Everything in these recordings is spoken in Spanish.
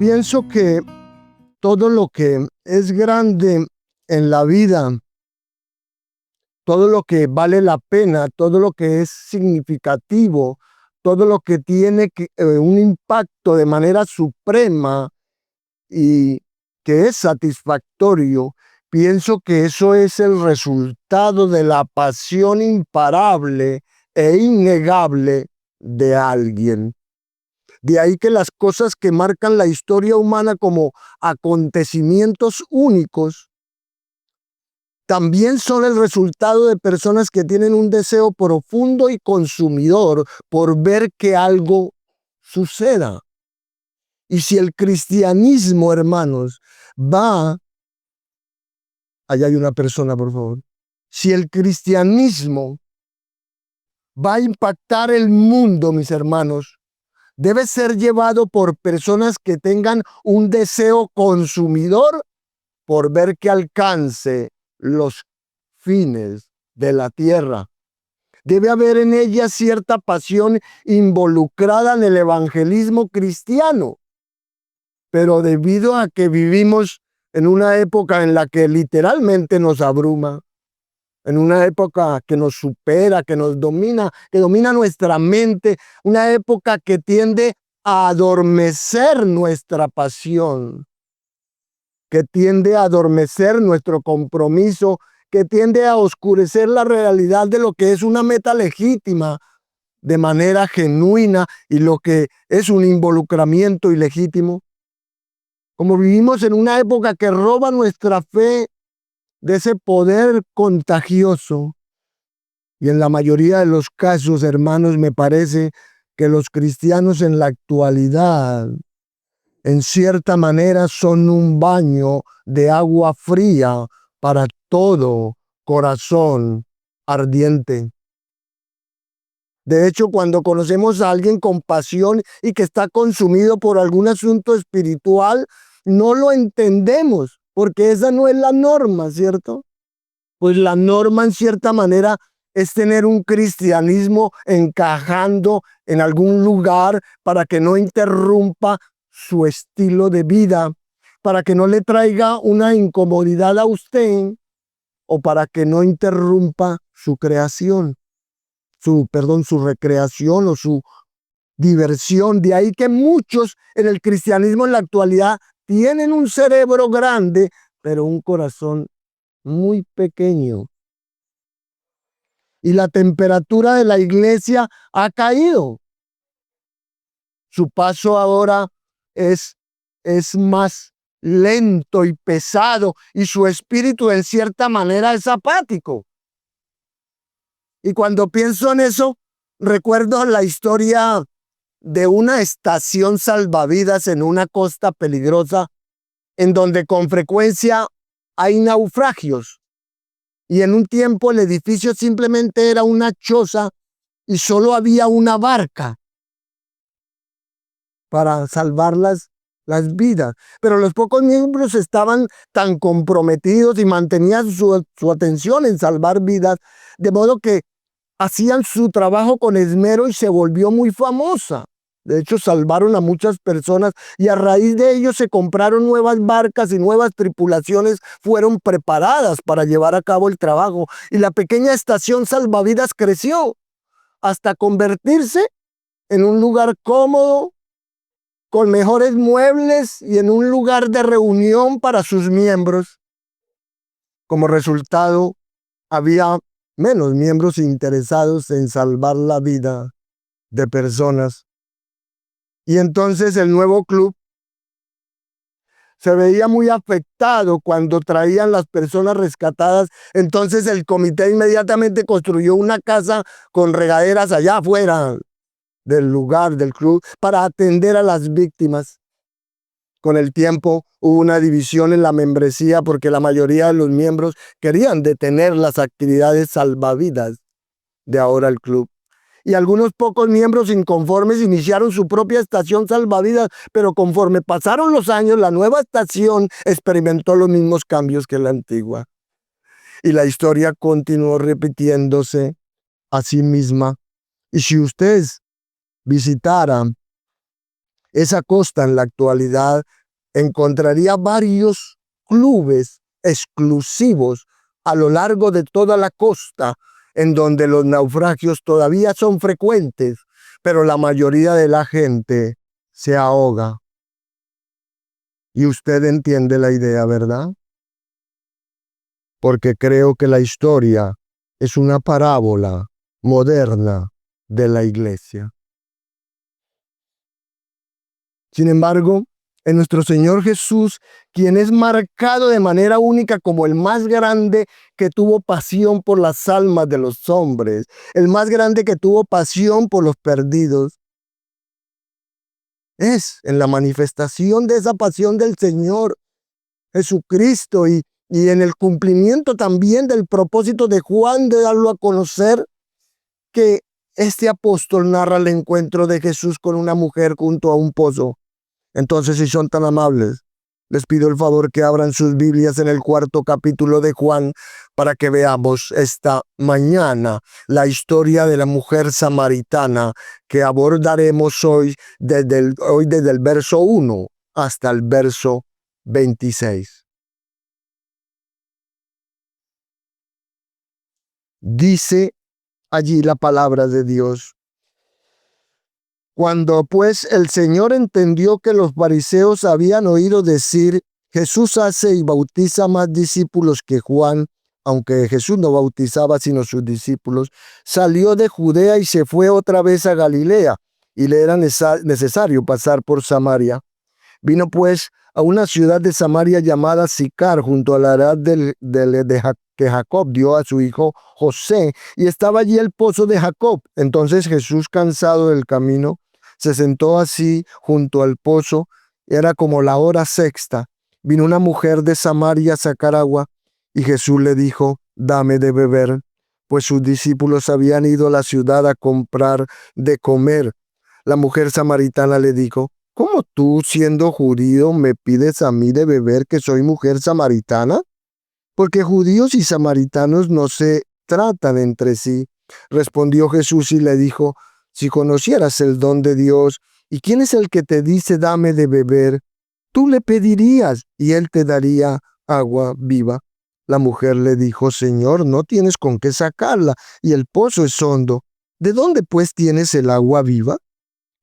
Pienso que todo lo que es grande en la vida, todo lo que vale la pena, todo lo que es significativo, todo lo que tiene un impacto de manera suprema y que es satisfactorio, pienso que eso es el resultado de la pasión imparable e innegable de alguien. De ahí que las cosas que marcan la historia humana como acontecimientos únicos también son el resultado de personas que tienen un deseo profundo y consumidor por ver que algo suceda. Y si el cristianismo, hermanos, allá hay una persona, por favor. Si el cristianismo va a impactar el mundo, mis hermanos, debe ser llevado por personas que tengan un deseo consumidor por ver que alcance los fines de la tierra. Debe haber en ella cierta pasión involucrada en el evangelismo cristiano. Pero debido a que vivimos en una época en la que literalmente nos abruma, en una época que nos supera, que nos domina, que domina nuestra mente, una época que tiende a adormecer nuestra pasión, que tiende a adormecer nuestro compromiso, que tiende a oscurecer la realidad de lo que es una meta legítima de manera genuina y lo que es un involucramiento ilegítimo. Como vivimos en una época que roba nuestra fe de ese poder contagioso, y en la mayoría de los casos, hermanos, me parece que los cristianos en la actualidad, en cierta manera, son un baño de agua fría para todo corazón ardiente. De hecho, cuando conocemos a alguien con pasión y que está consumido por algún asunto espiritual, no lo entendemos, porque esa no es la norma, ¿cierto? Pues la norma, en cierta manera, es tener un cristianismo encajando en algún lugar para que no interrumpa su estilo de vida, para que no le traiga una incomodidad a usted o para que no interrumpa su creación, su recreación o su diversión. De ahí que muchos en el cristianismo en la actualidad tienen un cerebro grande, pero un corazón muy pequeño. Y la temperatura de la iglesia ha caído. Su paso ahora es más lento y pesado, y su espíritu en cierta manera es apático. Y cuando pienso en eso, recuerdo la historia de una estación salvavidas en una costa peligrosa, en donde con frecuencia hay naufragios. Y en un tiempo el edificio simplemente era una choza y solo había una barca para salvar las vidas. Pero los pocos miembros estaban tan comprometidos y mantenían su atención en salvar vidas, de modo que hacían su trabajo con esmero y se volvió muy famosa. De hecho, salvaron a muchas personas y a raíz de ello se compraron nuevas barcas y nuevas tripulaciones fueron preparadas para llevar a cabo el trabajo. Y la pequeña estación salvavidas creció hasta convertirse en un lugar cómodo, con mejores muebles y en un lugar de reunión para sus miembros. Como resultado, había menos miembros interesados en salvar la vida de personas. Y entonces el nuevo club se veía muy afectado cuando traían las personas rescatadas. Entonces el comité inmediatamente construyó una casa con regaderas allá afuera del lugar del club para atender a las víctimas. Con el tiempo hubo una división en la membresía porque la mayoría de los miembros querían detener las actividades salvavidas de ahora el club. Y algunos pocos miembros inconformes iniciaron su propia estación salvavidas, pero conforme pasaron los años, la nueva estación experimentó los mismos cambios que la antigua. Y la historia continuó repitiéndose a sí misma. Y si ustedes visitaran Esa costa en la actualidad encontraría varios clubes exclusivos a lo largo de toda la costa, en donde los naufragios todavía son frecuentes, pero la mayoría de la gente se ahoga. Y usted entiende la idea, ¿verdad? Porque creo que la historia es una parábola moderna de la iglesia. Sin embargo, en nuestro Señor Jesús, quien es marcado de manera única como el más grande que tuvo pasión por las almas de los hombres, el más grande que tuvo pasión por los perdidos, es en la manifestación de esa pasión del Señor Jesucristo y en el cumplimiento también del propósito de Juan de darlo a conocer, que este apóstol narra el encuentro de Jesús con una mujer junto a un pozo. Entonces, si son tan amables, les pido el favor que abran sus Biblias en el 4º capítulo de Juan para que veamos esta mañana la historia de la mujer samaritana que abordaremos hoy desde el verso 1 hasta el verso 26. Dice allí la palabra de Dios: cuando pues el Señor entendió que los fariseos habían oído decir, Jesús hace y bautiza más discípulos que Juan, aunque Jesús no bautizaba sino sus discípulos, salió de Judea y se fue otra vez a Galilea, y le era necesario pasar por Samaria. Vino pues a una ciudad de Samaria llamada Sicar, junto a la edad que Jacob dio a su hijo José, y estaba allí el pozo de Jacob. Entonces Jesús, cansado del camino, se sentó así junto al pozo. Era como la hora sexta. Vino una mujer de Samaria a sacar agua, y Jesús le dijo, dame de beber, pues sus discípulos habían ido a la ciudad a comprar de comer. La mujer samaritana le dijo, ¿cómo tú, siendo judío, me pides a mí de beber, que soy mujer samaritana? Porque judíos y samaritanos no se tratan entre sí. Respondió Jesús y le dijo, si conocieras el don de Dios, ¿y quién es el que te dice dame de beber? Tú le pedirías y él te daría agua viva. La mujer le dijo, Señor, no tienes con qué sacarla y el pozo es hondo. ¿De dónde pues tienes el agua viva?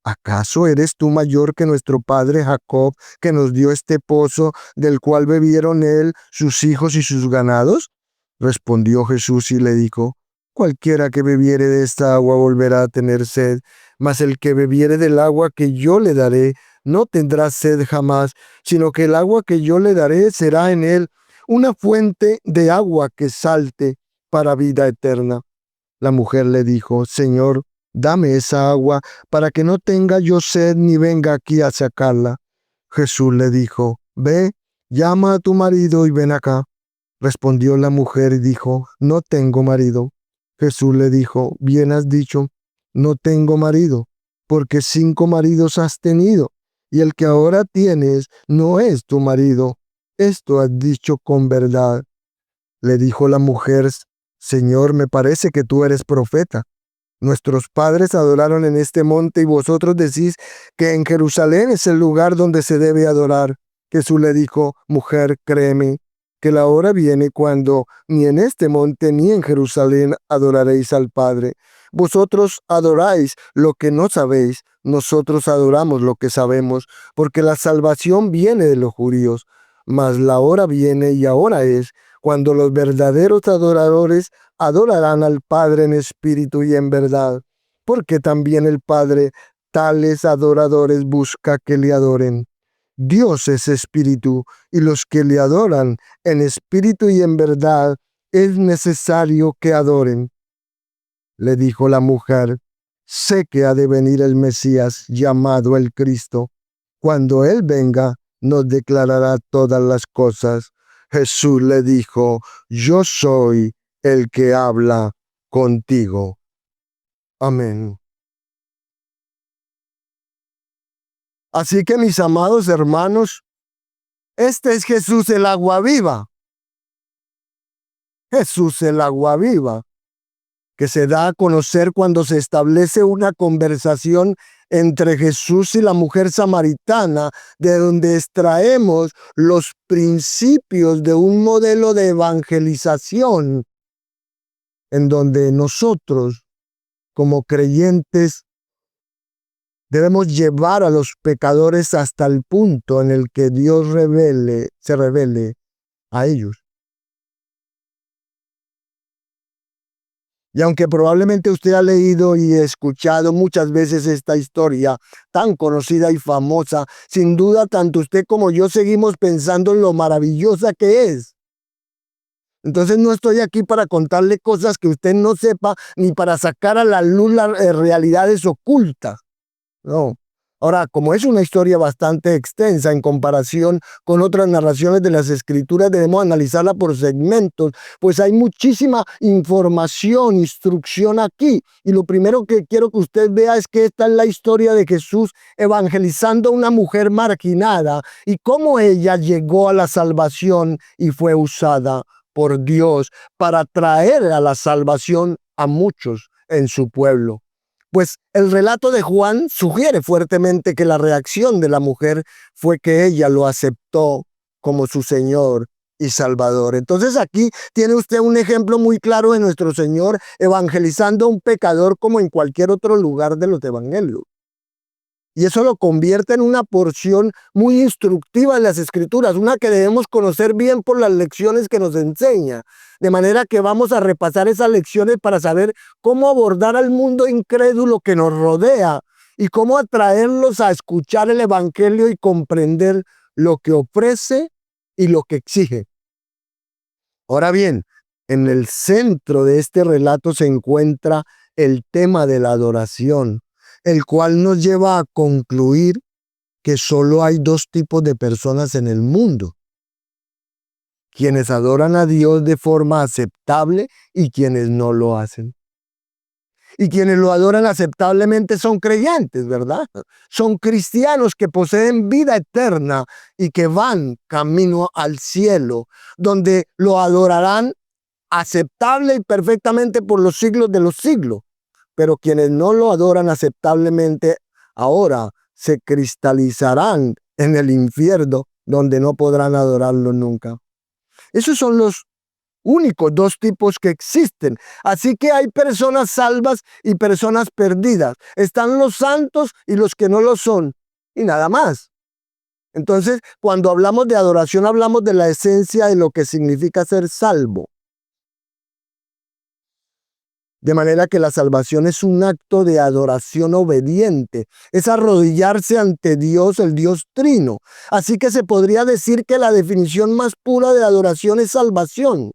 ¿Acaso eres tú mayor que nuestro padre Jacob, que nos dio este pozo, del cual bebieron él, sus hijos y sus ganados? Respondió Jesús y le dijo, cualquiera que bebiere de esta agua volverá a tener sed, mas el que bebiere del agua que yo le daré no tendrá sed jamás, sino que el agua que yo le daré será en él una fuente de agua que salte para vida eterna. La mujer le dijo, Señor, dame esa agua para que no tenga yo sed ni venga aquí a sacarla. Jesús le dijo, ve, llama a tu marido y ven acá. Respondió la mujer y dijo, no tengo marido. Jesús le dijo, bien has dicho, no tengo marido, porque 5 maridos has tenido, y el que ahora tienes no es tu marido. Esto has dicho con verdad. Le dijo la mujer, Señor, me parece que tú eres profeta. Nuestros padres adoraron en este monte y vosotros decís que en Jerusalén es el lugar donde se debe adorar. Jesús le dijo, mujer, créeme, que la hora viene cuando ni en este monte ni en Jerusalén adoraréis al Padre. Vosotros adoráis lo que no sabéis, nosotros adoramos lo que sabemos, porque la salvación viene de los judíos. Mas la hora viene y ahora es cuando los verdaderos adoradores adorarán al Padre en espíritu y en verdad, porque también el Padre tales adoradores busca que le adoren. Dios es espíritu, y los que le adoran en espíritu y en verdad es necesario que adoren. Le dijo la mujer, sé que ha de venir el Mesías llamado el Cristo. Cuando Él venga, nos declarará todas las cosas. Jesús le dijo, yo soy el que habla contigo. Amén. Así que, mis amados hermanos, este es Jesús el agua viva. Jesús el agua viva. que se da a conocer cuando se establece una conversación entre Jesús y la mujer samaritana, de donde extraemos los principios de un modelo de evangelización, en donde nosotros, como creyentes, debemos llevar a los pecadores hasta el punto en el que Dios se revele a ellos. Y aunque probablemente usted ha leído y escuchado muchas veces esta historia tan conocida y famosa, sin duda tanto usted como yo seguimos pensando en lo maravillosa que es. Entonces no estoy aquí para contarle cosas que usted no sepa, ni para sacar a la luz las realidades ocultas. No. Ahora, como es una historia bastante extensa en comparación con otras narraciones de las Escrituras, debemos analizarla por segmentos, pues hay muchísima información, instrucción aquí. Y lo primero que quiero que usted vea es que esta es la historia de Jesús evangelizando a una mujer marginada y cómo ella llegó a la salvación y fue usada por Dios para traer a la salvación a muchos en su pueblo. Pues el relato de Juan sugiere fuertemente que la reacción de la mujer fue que ella lo aceptó como su Señor y Salvador. Entonces aquí tiene usted un ejemplo muy claro de nuestro Señor evangelizando a un pecador como en cualquier otro lugar de los evangelios. Y eso lo convierte en una porción muy instructiva de las Escrituras, una que debemos conocer bien por las lecciones que nos enseña. De manera que vamos a repasar esas lecciones para saber cómo abordar al mundo incrédulo que nos rodea y cómo atraerlos a escuchar el Evangelio y comprender lo que ofrece y lo que exige. Ahora bien, en el centro de este relato se encuentra el tema de la adoración, el cual nos lleva a concluir que solo hay dos tipos de personas en el mundo: quienes adoran a Dios de forma aceptable y quienes no lo hacen. Y quienes lo adoran aceptablemente son creyentes, ¿verdad? Son cristianos que poseen vida eterna y que van camino al cielo, donde lo adorarán aceptable y perfectamente por los siglos de los siglos. Pero quienes no lo adoran aceptablemente ahora se cristalizarán en el infierno, donde no podrán adorarlo nunca. Esos son los únicos dos tipos que existen. Así que hay personas salvas y personas perdidas. Están los santos y los que no lo son. Y nada más. Entonces, cuando hablamos de adoración, hablamos de la esencia de lo que significa ser salvo. De manera que la salvación es un acto de adoración obediente, es arrodillarse ante Dios, el Dios Trino. Así que se podría decir que la definición más pura de adoración es salvación.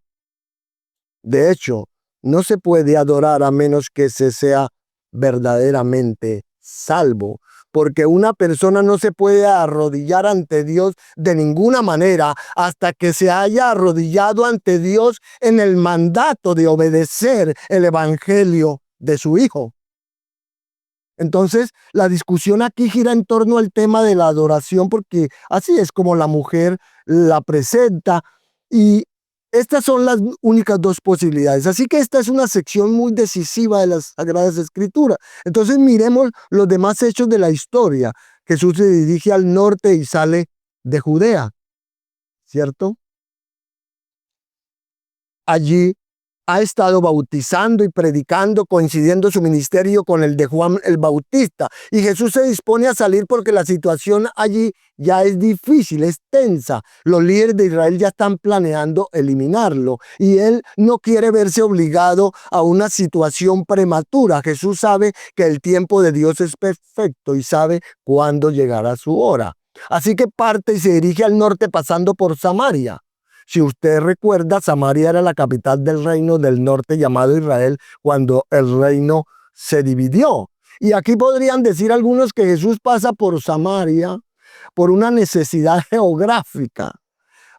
De hecho, no se puede adorar a menos que se sea verdaderamente salvo, porque una persona no se puede arrodillar ante Dios de ninguna manera hasta que se haya arrodillado ante Dios en el mandato de obedecer el evangelio de su Hijo. Entonces, la discusión aquí gira en torno al tema de la adoración, porque así es como la mujer la presenta, y estas son las únicas dos posibilidades. Así que esta es una sección muy decisiva de las Sagradas Escrituras. Entonces miremos los demás hechos de la historia. Jesús se dirige al norte y sale de Judea, ¿cierto? Allí ha estado bautizando y predicando, coincidiendo su ministerio con el de Juan el Bautista. Y Jesús se dispone a salir porque la situación allí ya es difícil, es tensa. Los líderes de Israel ya están planeando eliminarlo. Y él no quiere verse obligado a una situación prematura. Jesús sabe que el tiempo de Dios es perfecto y sabe cuándo llegará su hora. Así que parte y se dirige al norte pasando por Samaria. Si usted recuerda, Samaria era la capital del reino del norte llamado Israel cuando el reino se dividió. Y aquí podrían decir algunos que Jesús pasa por Samaria por una necesidad geográfica,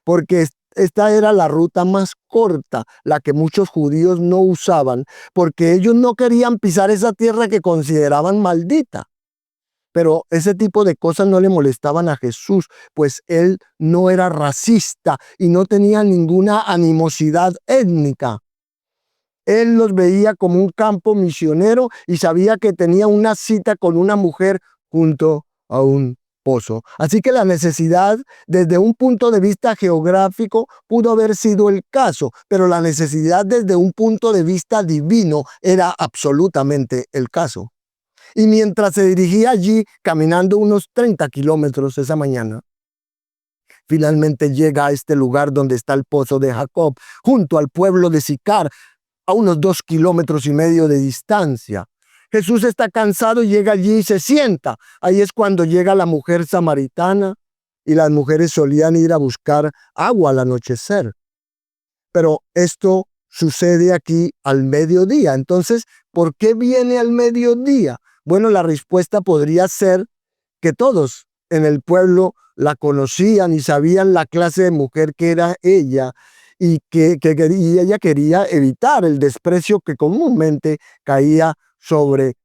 porque esta era la ruta más corta, la que muchos judíos no usaban, porque ellos no querían pisar esa tierra que consideraban maldita. Pero ese tipo de cosas no le molestaban a Jesús, pues él no era racista y no tenía ninguna animosidad étnica. Él los veía como un campo misionero y sabía que tenía una cita con una mujer junto a un pozo. Así que la necesidad, desde un punto de vista geográfico, pudo haber sido el caso, pero la necesidad desde un punto de vista divino era absolutamente el caso. Y mientras se dirigía allí, caminando unos 30 kilómetros esa mañana, finalmente llega a este lugar donde está el pozo de Jacob, junto al pueblo de Sicar, a unos 2,5 kilómetros de distancia. Jesús está cansado y llega allí y se sienta. Ahí es cuando llega la mujer samaritana, y las mujeres solían ir a buscar agua al anochecer. Pero esto sucede aquí al mediodía. Entonces, ¿por qué viene al mediodía? Bueno, la respuesta podría ser que todos en el pueblo la conocían y sabían la clase de mujer que era ella, y y ella quería evitar el desprecio que comúnmente caía sobre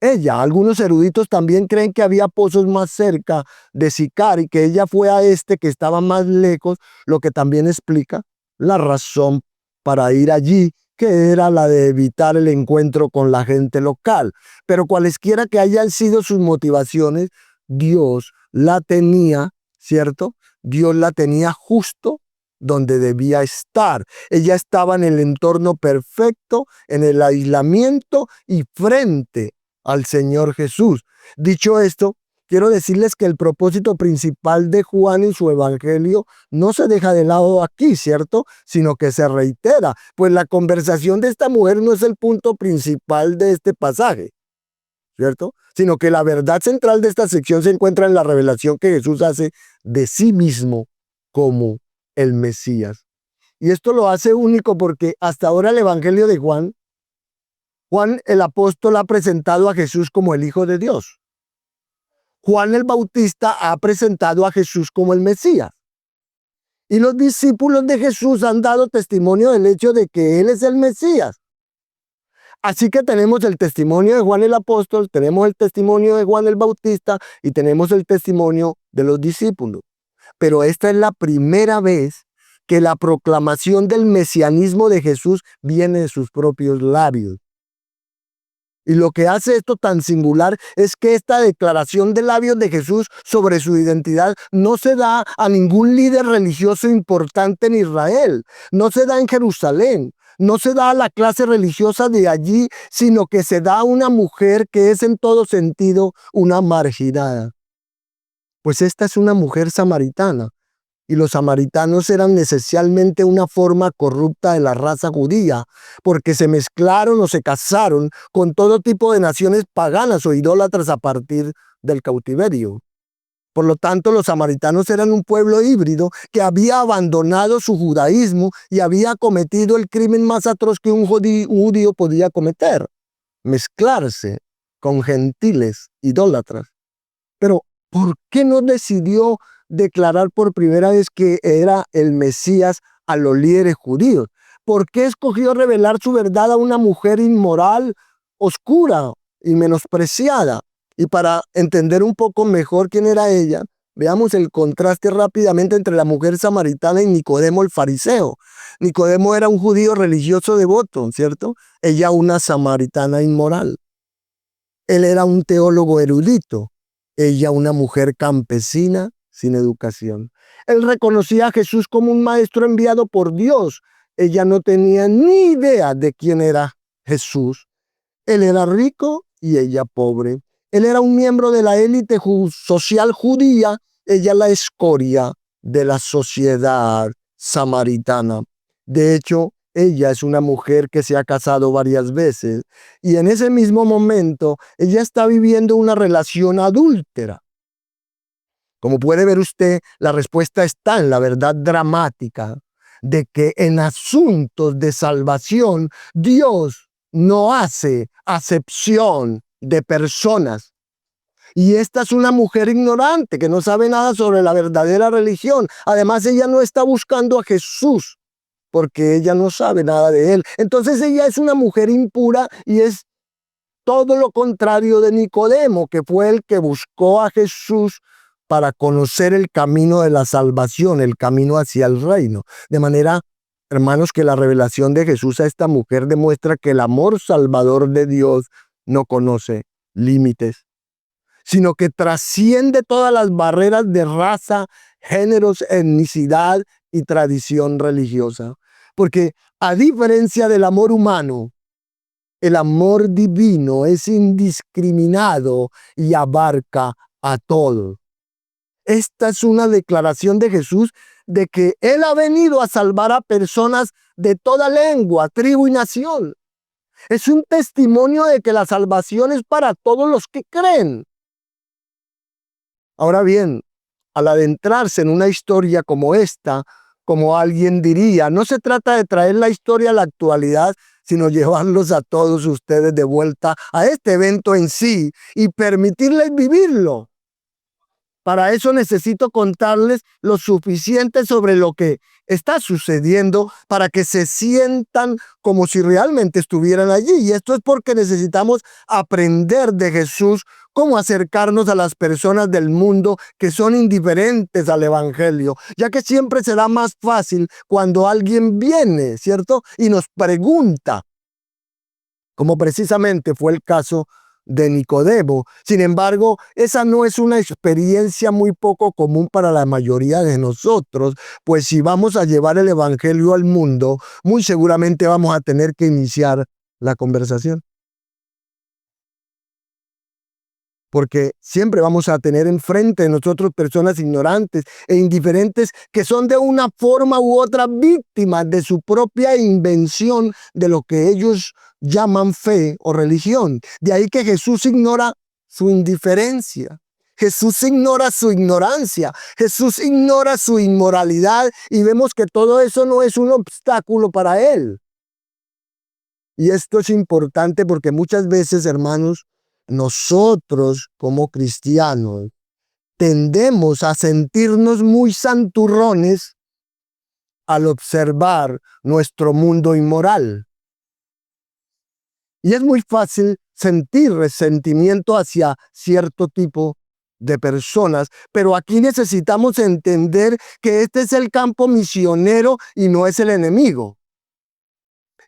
ella. Algunos eruditos también creen que había pozos más cerca de Sicar y que ella fue a este que estaba más lejos, lo que también explica la razón para ir allí, que era la de evitar el encuentro con la gente local. Pero cualesquiera que hayan sido sus motivaciones, Dios la tenía, ¿cierto? Dios la tenía justo donde debía estar. Ella estaba en el entorno perfecto, en el aislamiento y frente al Señor Jesús. Dicho esto, quiero decirles que el propósito principal de Juan en su evangelio no se deja de lado aquí, ¿cierto? Sino que se reitera, pues la conversación de esta mujer no es el punto principal de este pasaje, ¿cierto? Sino que la verdad central de esta sección se encuentra en la revelación que Jesús hace de sí mismo como el Mesías. Y esto lo hace único porque hasta ahora el evangelio de Juan el apóstol ha presentado a Jesús como el Hijo de Dios. Juan el Bautista ha presentado a Jesús como el Mesías. Y los discípulos de Jesús han dado testimonio del hecho de que Él es el Mesías. Así que tenemos el testimonio de Juan el apóstol, tenemos el testimonio de Juan el Bautista y tenemos el testimonio de los discípulos. Pero esta es la primera vez que la proclamación del mesianismo de Jesús viene de sus propios labios. Y lo que hace esto tan singular es que esta declaración de labios de Jesús sobre su identidad no se da a ningún líder religioso importante en Israel, no se da en Jerusalén, no se da a la clase religiosa de allí, sino que se da a una mujer que es en todo sentido una marginada. Pues esta es una mujer samaritana. Y los samaritanos eran esencialmente una forma corrupta de la raza judía, porque se mezclaron o se casaron con todo tipo de naciones paganas o idólatras a partir del cautiverio. Por lo tanto, los samaritanos eran un pueblo híbrido que había abandonado su judaísmo y había cometido el crimen más atroz que un judío podía cometer: mezclarse con gentiles idólatras. Pero, ¿por qué no decidió declarar por primera vez que era el Mesías a los líderes judíos? ¿Por qué escogió revelar su verdad a una mujer inmoral, oscura y menospreciada? Y para entender un poco mejor quién era ella, veamos el contraste rápidamente entre la mujer samaritana y Nicodemo el fariseo. Nicodemo era un judío religioso devoto, ¿cierto? Ella una samaritana inmoral. Él era un teólogo erudito, ella una mujer campesina sin educación. Él reconocía a Jesús como un maestro enviado por Dios. Ella no tenía ni idea de quién era Jesús. Él era rico y ella pobre. Él era un miembro de la élite social judía, ella la escoria de la sociedad samaritana. De hecho, ella es una mujer que se ha casado varias veces y en ese mismo momento ella está viviendo una relación adúltera. Como puede ver usted, la respuesta está en la verdad dramática de que en asuntos de salvación Dios no hace acepción de personas. Y esta es una mujer ignorante que no sabe nada sobre la verdadera religión. Además, ella no está buscando a Jesús porque ella no sabe nada de él. Entonces ella es una mujer impura y es todo lo contrario de Nicodemo, que fue el que buscó a Jesús para conocer el camino de la salvación, el camino hacia el reino. De manera Hermanos, que la revelación de Jesús a esta mujer demuestra que el amor salvador de Dios no conoce límites, sino que trasciende todas las barreras de raza, géneros, etnicidad y tradición religiosa. Porque a diferencia del amor humano, el amor divino es indiscriminado y abarca a todos. Esta es una declaración de Jesús de que Él ha venido a salvar a personas de toda lengua, tribu y nación. Es un testimonio de que la salvación es para todos los que creen. Ahora bien, al adentrarse en una historia como esta, como alguien diría, no se trata de traer la historia a la actualidad, sino llevarlos a todos ustedes de vuelta a este evento en sí y permitirles vivirlo. Para eso necesito contarles lo suficiente sobre lo que está sucediendo para que se sientan como si realmente estuvieran allí. Y esto es porque necesitamos aprender de Jesús cómo acercarnos a las personas del mundo que son indiferentes al Evangelio, ya que siempre será más fácil cuando alguien viene, ¿cierto? Y nos pregunta, como precisamente fue el caso de Nicodemo. Sin embargo, esa no es una experiencia muy poco común para la mayoría de nosotros, pues si vamos a llevar el Evangelio al mundo, muy seguramente vamos a tener que iniciar la conversación. Porque siempre vamos a tener enfrente de nosotros personas ignorantes e indiferentes que son de una forma u otra víctimas de su propia invención de lo que ellos llaman fe o religión. De ahí que Jesús ignora su indiferencia. Jesús ignora su ignorancia. Jesús ignora su inmoralidad y vemos que todo eso no es un obstáculo para Él. Y esto es importante porque muchas veces, hermanos, nosotros como cristianos tendemos a sentirnos muy santurrones al observar nuestro mundo inmoral. Y es muy fácil sentir resentimiento hacia cierto tipo de personas, pero aquí necesitamos entender que este es el campo misionero y no es el enemigo.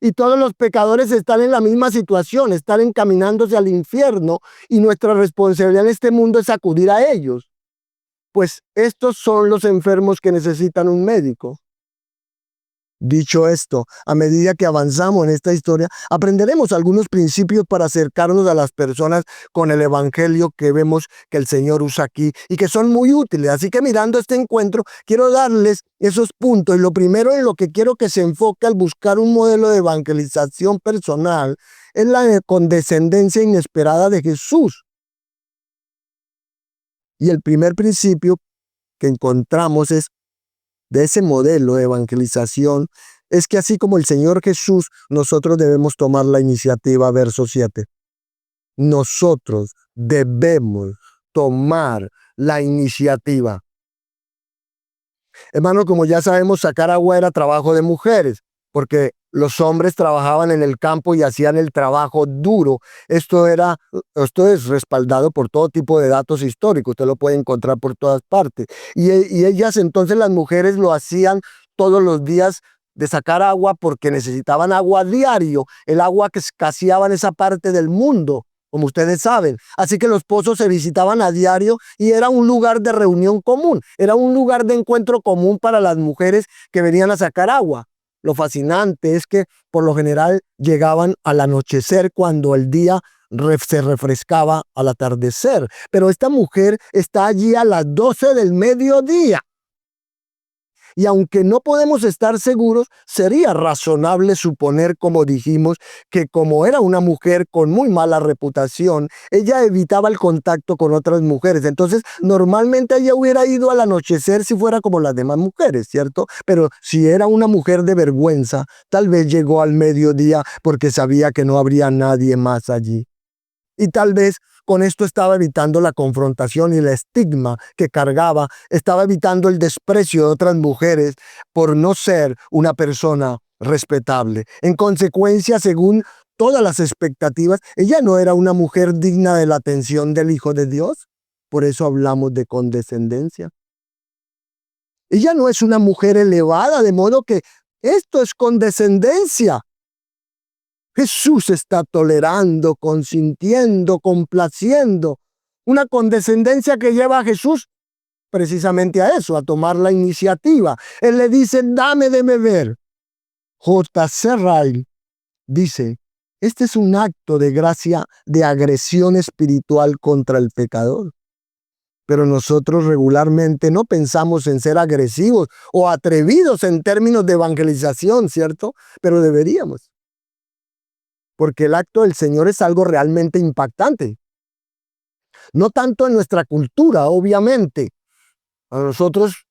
Y todos los pecadores están en la misma situación, están encaminándose al infierno y nuestra responsabilidad en este mundo es acudir a ellos. Pues estos son los enfermos que necesitan un médico. Dicho esto, a medida que avanzamos en esta historia, aprenderemos algunos principios para acercarnos a las personas con el evangelio que vemos que el Señor usa aquí y que son muy útiles. Así que mirando este encuentro, quiero darles esos puntos. Y lo primero en lo que quiero que se enfoque al buscar un modelo de evangelización personal es la condescendencia inesperada de Jesús. Y el primer principio que encontramos es de ese modelo de evangelización es que así como el Señor Jesús, nosotros debemos tomar la iniciativa, verso 7. Nosotros debemos tomar la iniciativa. Hermano, como ya sabemos, sacar agua era trabajo de mujeres, porque los hombres trabajaban en el campo y hacían el trabajo duro. Esto es respaldado por todo tipo de datos históricos. Usted lo puede encontrar por todas partes. Y ellas, entonces, las mujeres lo hacían todos los días de sacar agua porque necesitaban agua diario, el agua que escaseaba en esa parte del mundo, como ustedes saben. Así que los pozos se visitaban a diario y era un lugar de reunión común, era un lugar de encuentro común para las mujeres que venían a sacar agua. Lo fascinante es que por lo general llegaban al anochecer cuando el día se refrescaba al atardecer. Pero esta mujer está allí a las 12 del mediodía. Y aunque no podemos estar seguros, sería razonable suponer, como dijimos, que como era una mujer con muy mala reputación, ella evitaba el contacto con otras mujeres. Entonces, normalmente ella hubiera ido al anochecer si fuera como las demás mujeres, ¿cierto? Pero si era una mujer de vergüenza, tal vez llegó al mediodía porque sabía que no habría nadie más allí. Y tal vez con esto estaba evitando la confrontación y el estigma que cargaba, estaba evitando el desprecio de otras mujeres por no ser una persona respetable. En consecuencia, según todas las expectativas, ella no era una mujer digna de la atención del Hijo de Dios. Por eso hablamos de condescendencia. Ella no es una mujer elevada, de modo que Esto es condescendencia. Jesús está tolerando, consintiendo, complaciendo. Una condescendencia que lleva a Jesús precisamente a eso, a tomar la iniciativa. Él le dice, dame de beber. J.C. Ryle dice, este es un acto de gracia, de agresión espiritual contra el pecador. Pero nosotros regularmente no pensamos en ser agresivos o atrevidos en términos de evangelización, ¿cierto? Pero deberíamos. Porque el acto del Señor es algo realmente impactante. No tanto en nuestra cultura, obviamente. A nosotros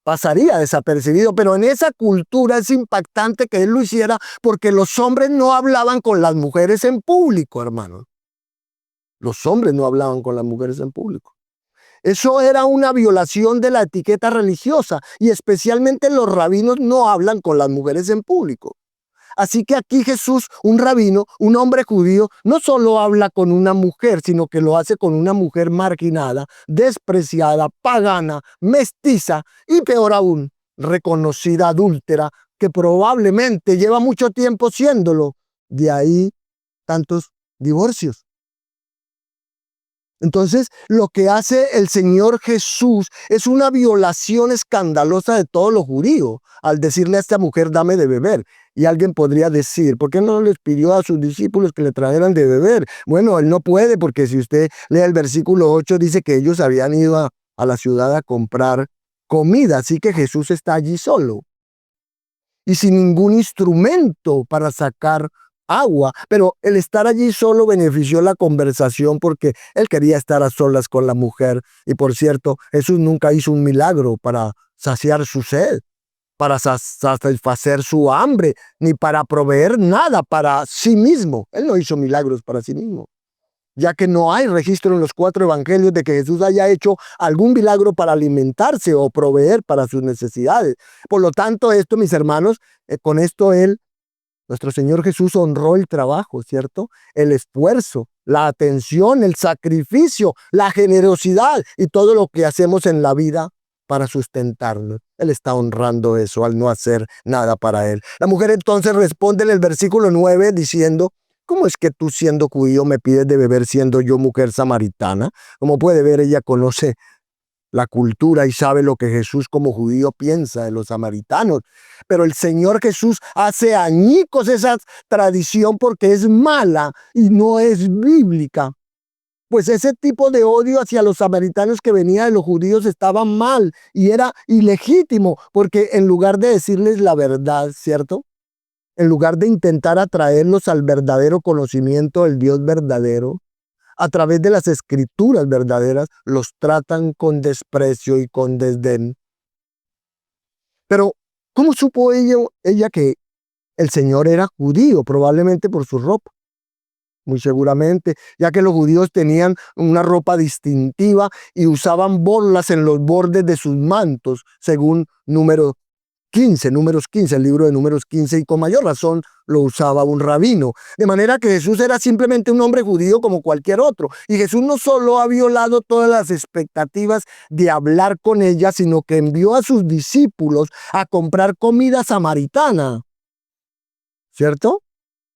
pasaría desapercibido, pero en esa cultura es impactante que Él lo hiciera porque los hombres no hablaban con las mujeres en público, hermano. Los hombres no hablaban con las mujeres en público. Eso era una violación de la etiqueta religiosa y especialmente los rabinos no hablan con las mujeres en público. Así que aquí Jesús, un rabino, un hombre judío, no solo habla con una mujer, sino que lo hace con una mujer marginada, despreciada, pagana, mestiza y peor aún, reconocida adúltera, que probablemente lleva mucho tiempo siéndolo. De ahí tantos divorcios. Entonces, lo que hace el Señor Jesús es una violación escandalosa de todos los judíos al decirle a esta mujer, dame de beber. Y alguien podría decir, ¿por qué no les pidió a sus discípulos que le trajeran de beber? Bueno, él no puede porque si usted lee el versículo 8 dice que ellos habían ido a la ciudad a comprar comida, así que Jesús está allí solo y sin ningún instrumento para sacar agua, pero el estar allí solo benefició la conversación porque él quería estar a solas con la mujer. Y por cierto, Jesús nunca hizo un milagro para saciar su sed, para satisfacer su hambre, ni para proveer nada para sí mismo. Él no hizo milagros para sí mismo, ya que no hay registro en los 4 evangelios de que Jesús haya hecho algún milagro para alimentarse o proveer para sus necesidades. Por lo tanto, esto, mis hermanos, con esto nuestro Señor Jesús honró el trabajo, ¿cierto? El esfuerzo, la atención, el sacrificio, la generosidad y todo lo que hacemos en la vida para sustentarnos. Él está honrando eso al no hacer nada para él. La mujer entonces responde en el versículo 9 diciendo, ¿cómo es que tú siendo judío me pides de beber siendo yo mujer samaritana? Como puede ver, ella conoce la cultura y sabe lo que Jesús como judío piensa de los samaritanos. Pero el Señor Jesús hace añicos esa tradición porque es mala y no es bíblica. Pues ese tipo de odio hacia los samaritanos que venía de los judíos estaba mal y era ilegítimo, porque en lugar de decirles la verdad, ¿cierto? En lugar de intentar atraerlos al verdadero conocimiento del Dios verdadero, a través de las escrituras verdaderas, los tratan con desprecio y con desdén. Pero, ¿cómo supo ella que el Señor era judío? Probablemente por su ropa. Muy seguramente, ya que los judíos tenían una ropa distintiva y usaban borlas en los bordes de sus mantos, según números 15, el libro de Números 15, y con mayor razón lo usaba un rabino. De manera que Jesús era simplemente un hombre judío como cualquier otro. Y Jesús no solo ha violado todas las expectativas de hablar con ella, sino que envió a sus discípulos a comprar comida samaritana. ¿Cierto?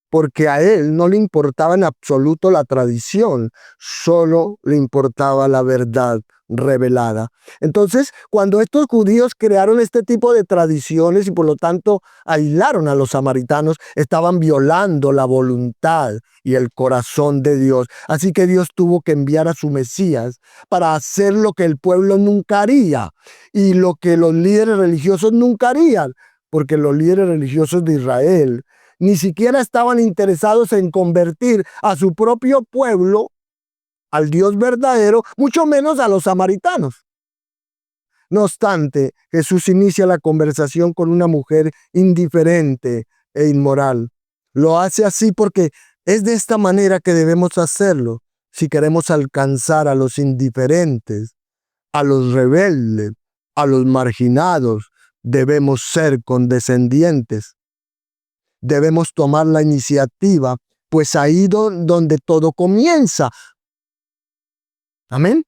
Porque a él no le importaba en absoluto la tradición, solo le importaba la verdad revelada. Entonces, cuando estos judíos crearon este tipo de tradiciones y por lo tanto aislaron a los samaritanos, estaban violando la voluntad y el corazón de Dios. Así que Dios tuvo que enviar a su Mesías para hacer lo que el pueblo nunca haría y lo que los líderes religiosos nunca harían, porque los líderes religiosos de Israel ni siquiera estaban interesados en convertir a su propio pueblo al Dios verdadero, mucho menos a los samaritanos. No obstante, Jesús inicia la conversación con una mujer indiferente e inmoral. Lo hace así porque es de esta manera que debemos hacerlo si queremos alcanzar a los indiferentes, a los rebeldes, a los marginados. Debemos ser condescendientes. Debemos tomar la iniciativa, pues ahí donde todo comienza. Amén.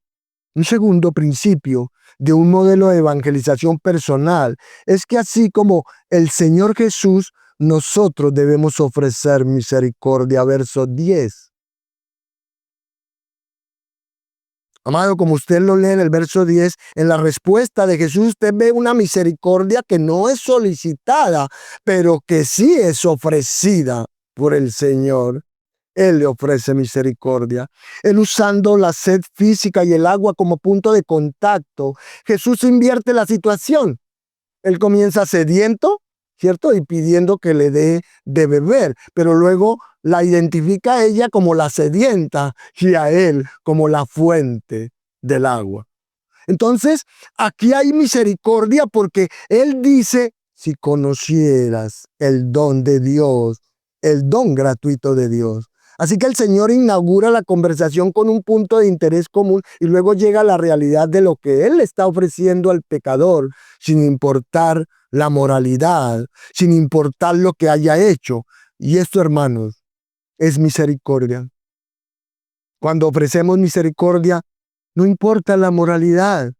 Un segundo principio de un modelo de evangelización personal es que así como el Señor Jesús, nosotros debemos ofrecer misericordia. Verso 10. Amado, como usted lo lee en el verso 10, en la respuesta de Jesús usted ve una misericordia que no es solicitada, pero que sí es ofrecida por el Señor. Él le ofrece misericordia. Él, usando la sed física y el agua como punto de contacto, Jesús invierte la situación. Él comienza sediento, ¿cierto? Y pidiendo que le dé de beber, pero luego la identifica a ella como la sedienta y a él como la fuente del agua. Entonces, aquí hay misericordia porque él dice, si conocieras el don de Dios, el don gratuito de Dios. Así que el Señor inaugura la conversación con un punto de interés común y luego llega a la realidad de lo que Él le está ofreciendo al pecador, sin importar la moralidad, sin importar lo que haya hecho. Y esto, hermanos, es misericordia. Cuando ofrecemos misericordia, no importa la moralidad.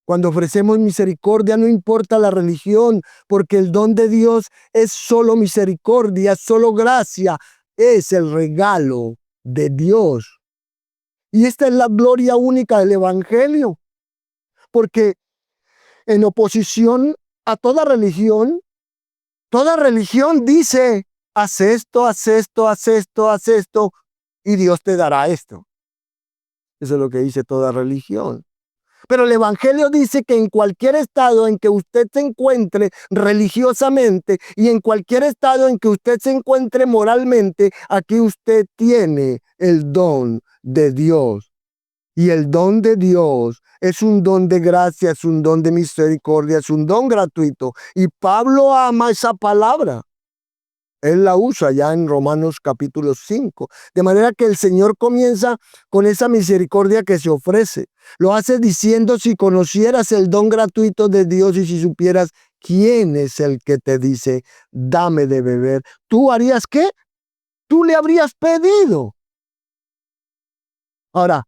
Cuando ofrecemos misericordia, no importa la religión, porque el don de Dios es solo misericordia, solo gracia, es el regalo de Dios. Y esta es la gloria única del Evangelio, porque en oposición a toda religión dice, haz esto, haz esto, haz esto, haz esto, y Dios te dará esto. Eso es lo que dice toda religión. Pero el Evangelio dice que en cualquier estado en que usted se encuentre religiosamente y en cualquier estado en que usted se encuentre moralmente, aquí usted tiene el don de Dios. Y el don de Dios es un don de gracia, es un don de misericordia, es un don gratuito. Y Pablo ama esa palabra. Él la usa ya en Romanos capítulo 5. De manera que el Señor comienza con esa misericordia que se ofrece. Lo hace diciendo, si conocieras el don gratuito de Dios y si supieras quién es el que te dice, dame de beber, ¿tú harías qué? Tú le habrías pedido. Ahora,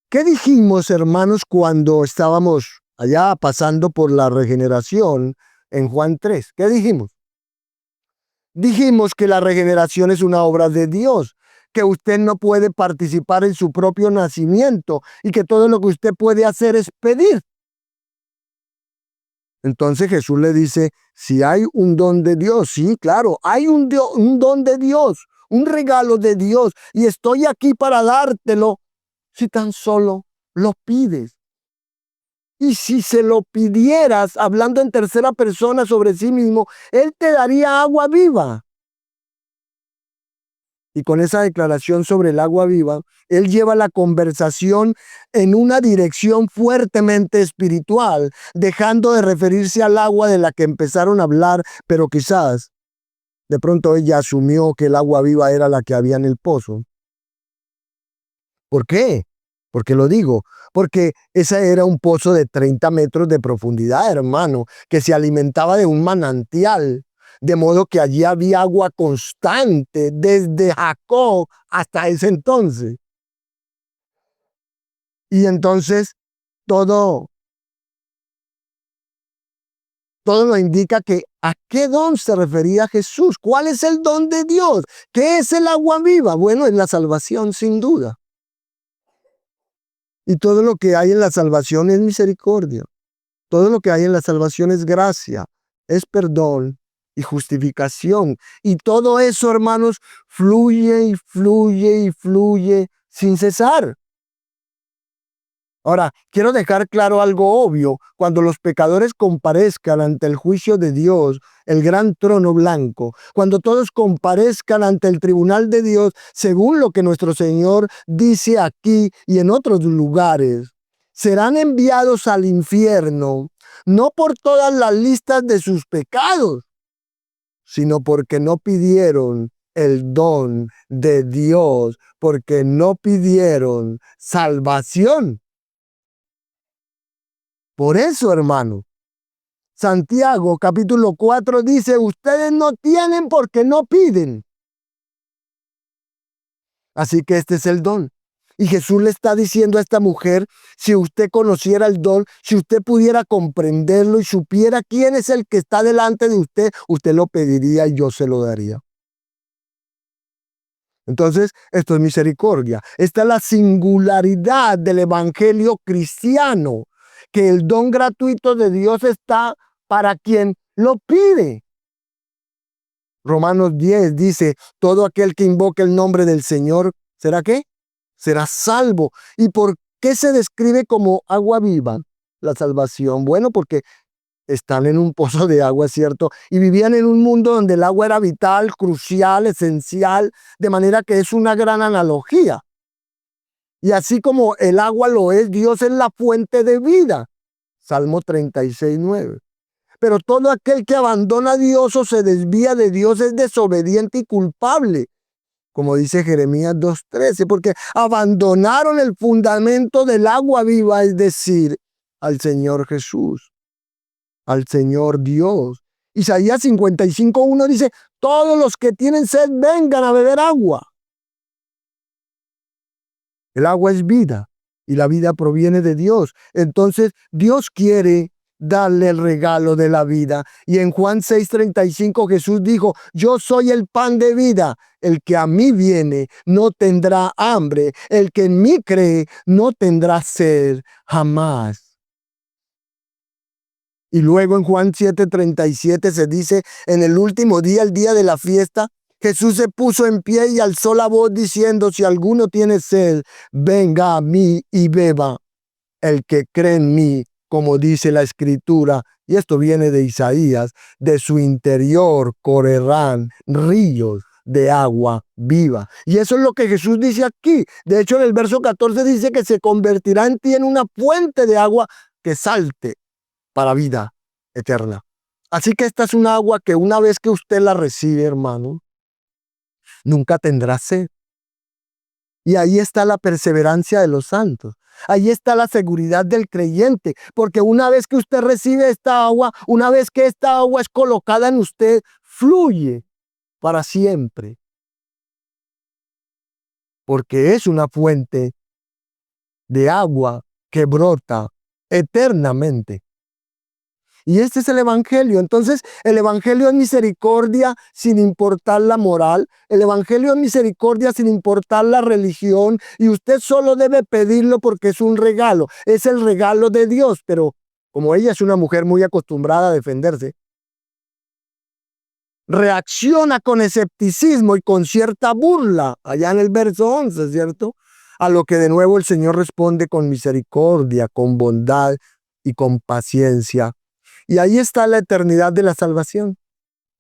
¿qué dijimos, hermanos, cuando estábamos allá pasando por la regeneración en Juan 3? ¿Qué dijimos? Dijimos que la regeneración es una obra de Dios, que usted no puede participar en su propio nacimiento y que todo lo que usted puede hacer es pedir. Entonces Jesús le dice, si hay un don de Dios, sí, claro, hay un don de Dios, un regalo de Dios, y estoy aquí para dártelo si tan solo lo pides. Y si se lo pidieras, hablando en tercera persona sobre sí mismo, Él te daría agua viva. Y con esa declaración sobre el agua viva, él lleva la conversación en una dirección fuertemente espiritual, dejando de referirse al agua de la que empezaron a hablar, pero quizás de pronto ella asumió que el agua viva era la que había en el pozo. ¿Por qué? ¿Por qué lo digo? Porque ese era un pozo de 30 metros de profundidad, hermano, que se alimentaba de un manantial. De modo que allí había agua constante desde Jacob hasta ese entonces. Y entonces todo, todo nos indica que a qué don se refería Jesús. ¿Cuál es el don de Dios? ¿Qué es el agua viva? Bueno, es la salvación, sin duda. Y todo lo que hay en la salvación es misericordia. Todo lo que hay en la salvación es gracia, es perdón y justificación. Y todo eso, hermanos, fluye y fluye y fluye sin cesar. Ahora, quiero dejar claro algo obvio. Cuando los pecadores comparezcan ante el juicio de Dios, el gran trono blanco, cuando todos comparezcan ante el tribunal de Dios, según lo que nuestro Señor dice aquí y en otros lugares, serán enviados al infierno, no por todas las listas de sus pecados, sino porque no pidieron el don de Dios, porque no pidieron salvación. Por eso, hermano, Santiago capítulo 4 dice, ustedes no tienen porque no piden. Así que este es el don. Y Jesús le está diciendo a esta mujer, si usted conociera el don, si usted pudiera comprenderlo y supiera quién es el que está delante de usted, usted lo pediría y yo se lo daría. Entonces, esto es misericordia. Esta es la singularidad del evangelio cristiano, que el don gratuito de Dios está para quien lo pide. Romanos 10 dice, todo aquel que invoque el nombre del Señor, ¿será qué? Será salvo. ¿Y por qué se describe como agua viva la salvación? Bueno, porque están en un pozo de agua, ¿cierto? Y vivían en un mundo donde el agua era vital, crucial, esencial, de manera que es una gran analogía. Y así como el agua lo es, Dios es la fuente de vida. Salmo 36, 9. Pero todo aquel que abandona a Dios o se desvía de Dios es desobediente y culpable, como dice Jeremías 2:13, porque abandonaron el fundamento del agua viva, es decir, al Señor Jesús, al Señor Dios. Isaías 55:1 dice, todos los que tienen sed vengan a beber agua. El agua es vida y la vida proviene de Dios. Entonces, Dios quiere darle el regalo de la vida. Y en Juan 6:35 Jesús dijo, yo soy el pan de vida. El que a mí viene no tendrá hambre. El que en mí cree no tendrá sed jamás. Y luego en Juan 7:37 se dice, en el último día, el día de la fiesta, Jesús se puso en pie y alzó la voz diciendo, si alguno tiene sed, venga a mí y beba. El que cree en mí, como dice la Escritura, y esto viene de Isaías, de su interior correrán ríos de agua viva. Y eso es lo que Jesús dice aquí. De hecho, en el verso 14 dice que se convertirá en ti en una fuente de agua que salte para vida eterna. Así que esta es un agua que una vez que usted la recibe, hermano, nunca tendrá sed. Y ahí está la perseverancia de los santos. Ahí está la seguridad del creyente, porque una vez que usted recibe esta agua, una vez que esta agua es colocada en usted, fluye para siempre. Porque es una fuente de agua que brota eternamente. Y este es el evangelio. Entonces, el evangelio es misericordia sin importar la moral. El evangelio es misericordia sin importar la religión. Y usted solo debe pedirlo porque es un regalo. Es el regalo de Dios. Pero como ella es una mujer muy acostumbrada a defenderse, reacciona con escepticismo y con cierta burla, allá en el verso 11, ¿cierto? A lo que de nuevo el Señor responde con misericordia, con bondad y con paciencia. Y ahí está la eternidad de la salvación,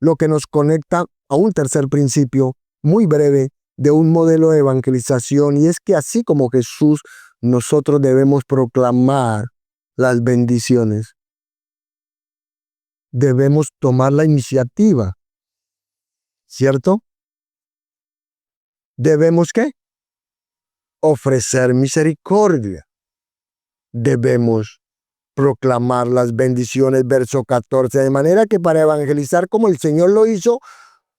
lo que nos conecta a un tercer principio muy breve de un modelo de evangelización, y es que así como Jesús, nosotros debemos proclamar las bendiciones. Debemos tomar la iniciativa, ¿cierto? Debemos, ¿qué? Ofrecer misericordia. Debemos proclamar las bendiciones, verso 14, de manera que para evangelizar como el Señor lo hizo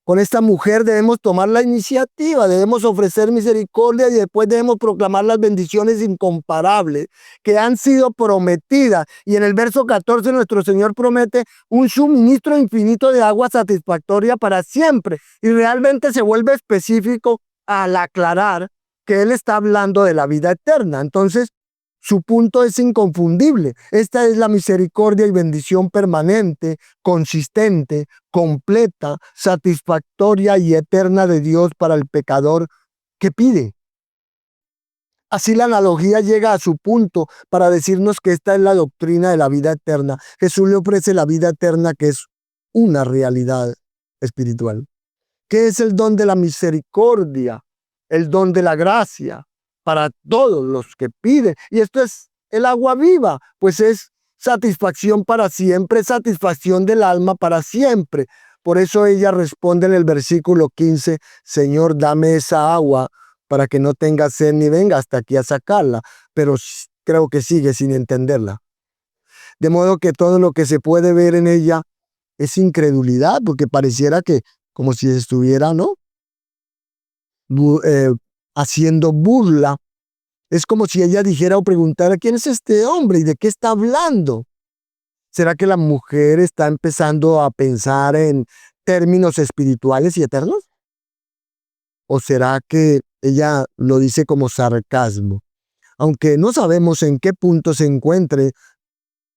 con esta mujer debemos tomar la iniciativa, debemos ofrecer misericordia y después debemos proclamar las bendiciones incomparables que han sido prometidas. Y en el verso 14 nuestro Señor promete un suministro infinito de agua satisfactoria para siempre. Y realmente se vuelve específico al aclarar que Él está hablando de la vida eterna. Entonces, su punto es inconfundible. Esta es la misericordia y bendición permanente, consistente, completa, satisfactoria y eterna de Dios para el pecador que pide. Así la analogía llega a su punto para decirnos que esta es la doctrina de la vida eterna. Jesús le ofrece la vida eterna, que es una realidad espiritual. ¿Qué es el don de la misericordia? El don de la gracia para todos los que piden. Y esto es el agua viva, pues es satisfacción para siempre, satisfacción del alma para siempre. Por eso ella responde en el versículo 15, Señor, dame esa agua para que no tenga sed ni venga hasta aquí a sacarla. Pero creo que sigue sin entenderla. De modo que todo lo que se puede ver en ella es incredulidad, porque pareciera que como si estuviera, ¿no? Haciendo burla Es como si ella dijera o preguntara, ¿quién es este hombre y de qué está hablando? ¿Será que la mujer está empezando a pensar en términos espirituales y eternos? ¿O será que ella lo dice como sarcasmo? Aunque no sabemos en qué punto se encuentre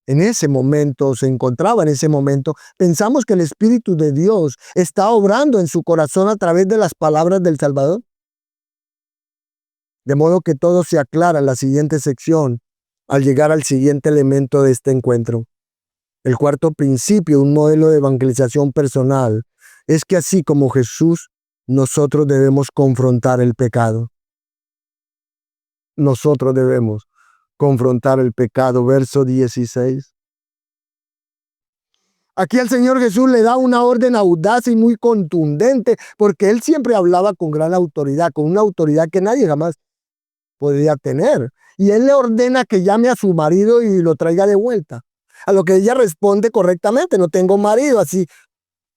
en ese momento, se encontraba en ese momento, pensamos que el Espíritu de Dios está obrando en su corazón a través de las palabras del Salvador. De modo que todo se aclara en la siguiente sección al llegar al siguiente elemento de este encuentro. El cuarto principio, un modelo de evangelización personal, es que así como Jesús, nosotros debemos confrontar el pecado. Nosotros debemos confrontar el pecado. Verso 16. Aquí el Señor Jesús le da una orden audaz y muy contundente, porque Él siempre hablaba con gran autoridad, con una autoridad que nadie jamás podría tener. Y Él le ordena que llame a su marido y lo traiga de vuelta. A lo que ella responde correctamente, no tengo marido, así,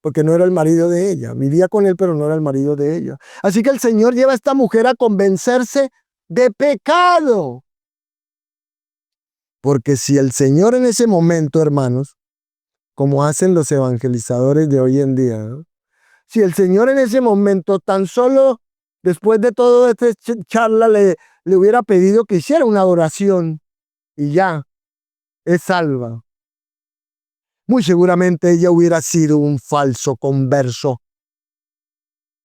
porque no era el marido de ella. Vivía con él, pero no era el marido de ella. Así que el Señor lleva a esta mujer a convencerse de pecado. Porque si el Señor en ese momento, hermanos, como hacen los evangelizadores de hoy en día, ¿no? Si el Señor en ese momento, tan solo después de todo esta charla, le hubiera pedido que hiciera una adoración y ya, es salva. Muy seguramente ella hubiera sido un falso converso.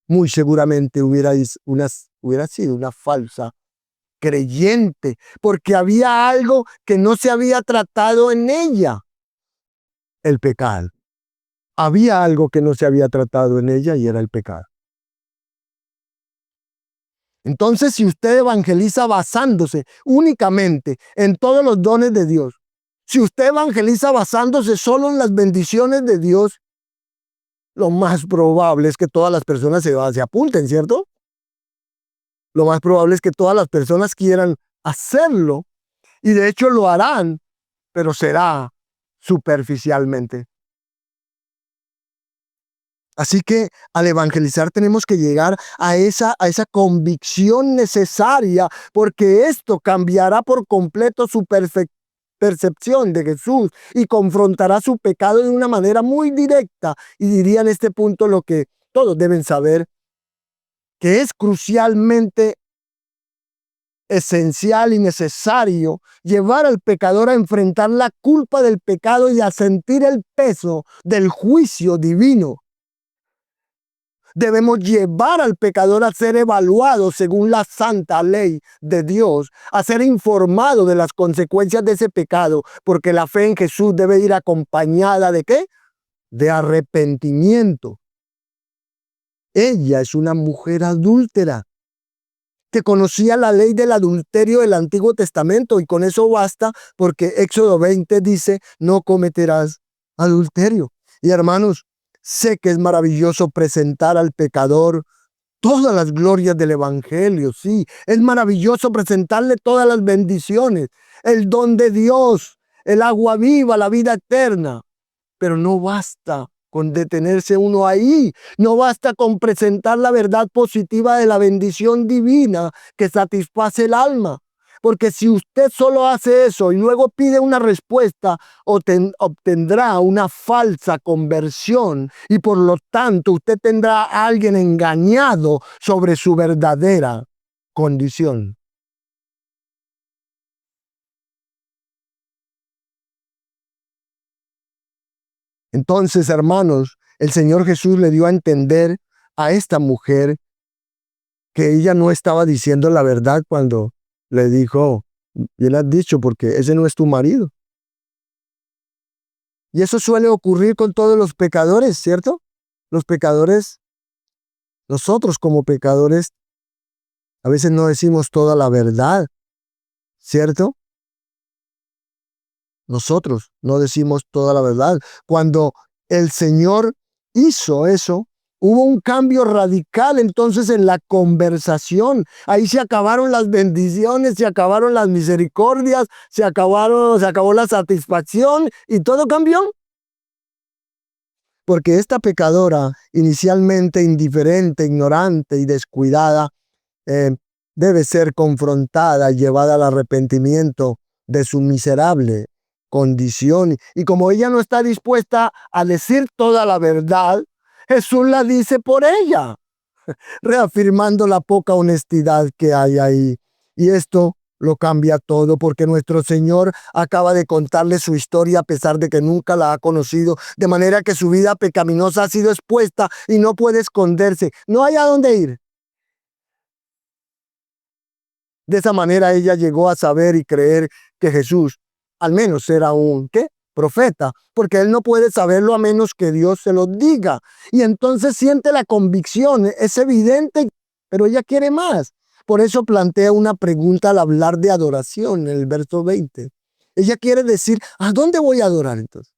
Muy seguramente hubiera sido una falsa creyente, porque había algo que no se había tratado en ella, el pecado. Había algo que no se había tratado en ella y era el pecado. Entonces, si usted evangeliza basándose únicamente en todos los dones de Dios, si usted evangeliza basándose solo en las bendiciones de Dios, lo más probable es que todas las personas se apunten, ¿cierto? Lo más probable es que todas las personas quieran hacerlo y de hecho lo harán, pero será superficialmente. Así que al evangelizar tenemos que llegar a esa convicción necesaria, porque esto cambiará por completo su percepción de Jesús y confrontará su pecado de una manera muy directa. Y diría en este punto lo que todos deben saber, que es crucialmente esencial y necesario llevar al pecador a enfrentar la culpa del pecado y a sentir el peso del juicio divino. Debemos llevar al pecador a ser evaluado según la santa ley de Dios, a ser informado de las consecuencias de ese pecado, porque la fe en Jesús debe ir acompañada ¿de qué? De arrepentimiento. Ella es una mujer adúltera que conocía la ley del adulterio del Antiguo Testamento, y con eso basta, porque Éxodo 20 dice, no cometerás adulterio. Y hermanos, sé que es maravilloso presentar al pecador todas las glorias del Evangelio, sí, es maravilloso presentarle todas las bendiciones, el don de Dios, el agua viva, la vida eterna, pero no basta con detenerse uno ahí. No basta con presentar la verdad positiva de la bendición divina que satisface el alma. Porque si usted solo hace eso y luego pide una respuesta, obtendrá una falsa conversión y por lo tanto usted tendrá a alguien engañado sobre su verdadera condición. Entonces, hermanos, el Señor Jesús le dio a entender a esta mujer que ella no estaba diciendo la verdad cuando le dijo, bien has dicho, porque ese no es tu marido. Y eso suele ocurrir con todos los pecadores, ¿cierto? Los pecadores, nosotros como pecadores, a veces no decimos toda la verdad, ¿cierto? Nosotros no decimos toda la verdad. Cuando el Señor hizo eso, hubo un cambio radical entonces en la conversación. Ahí se acabaron las bendiciones, se acabaron las misericordias, se acabó la satisfacción y todo cambió. Porque esta pecadora, inicialmente indiferente, ignorante y descuidada, eh, debe ser confrontada y llevada al arrepentimiento de su miserable condición. Y como ella no está dispuesta a decir toda la verdad, Jesús la dice por ella, reafirmando la poca honestidad que hay ahí. Y esto lo cambia todo porque nuestro Señor acaba de contarle su historia a pesar de que nunca la ha conocido, de manera que su vida pecaminosa ha sido expuesta y no puede esconderse. No hay a dónde ir. De esa manera ella llegó a saber y creer que Jesús al menos era un ¿qué? Profeta, porque él no puede saberlo a menos que Dios se lo diga. Y entonces siente la convicción, es evidente, pero ella quiere más. Por eso plantea una pregunta al hablar de adoración en el verso 20. Ella quiere decir, ¿a dónde voy a adorar entonces?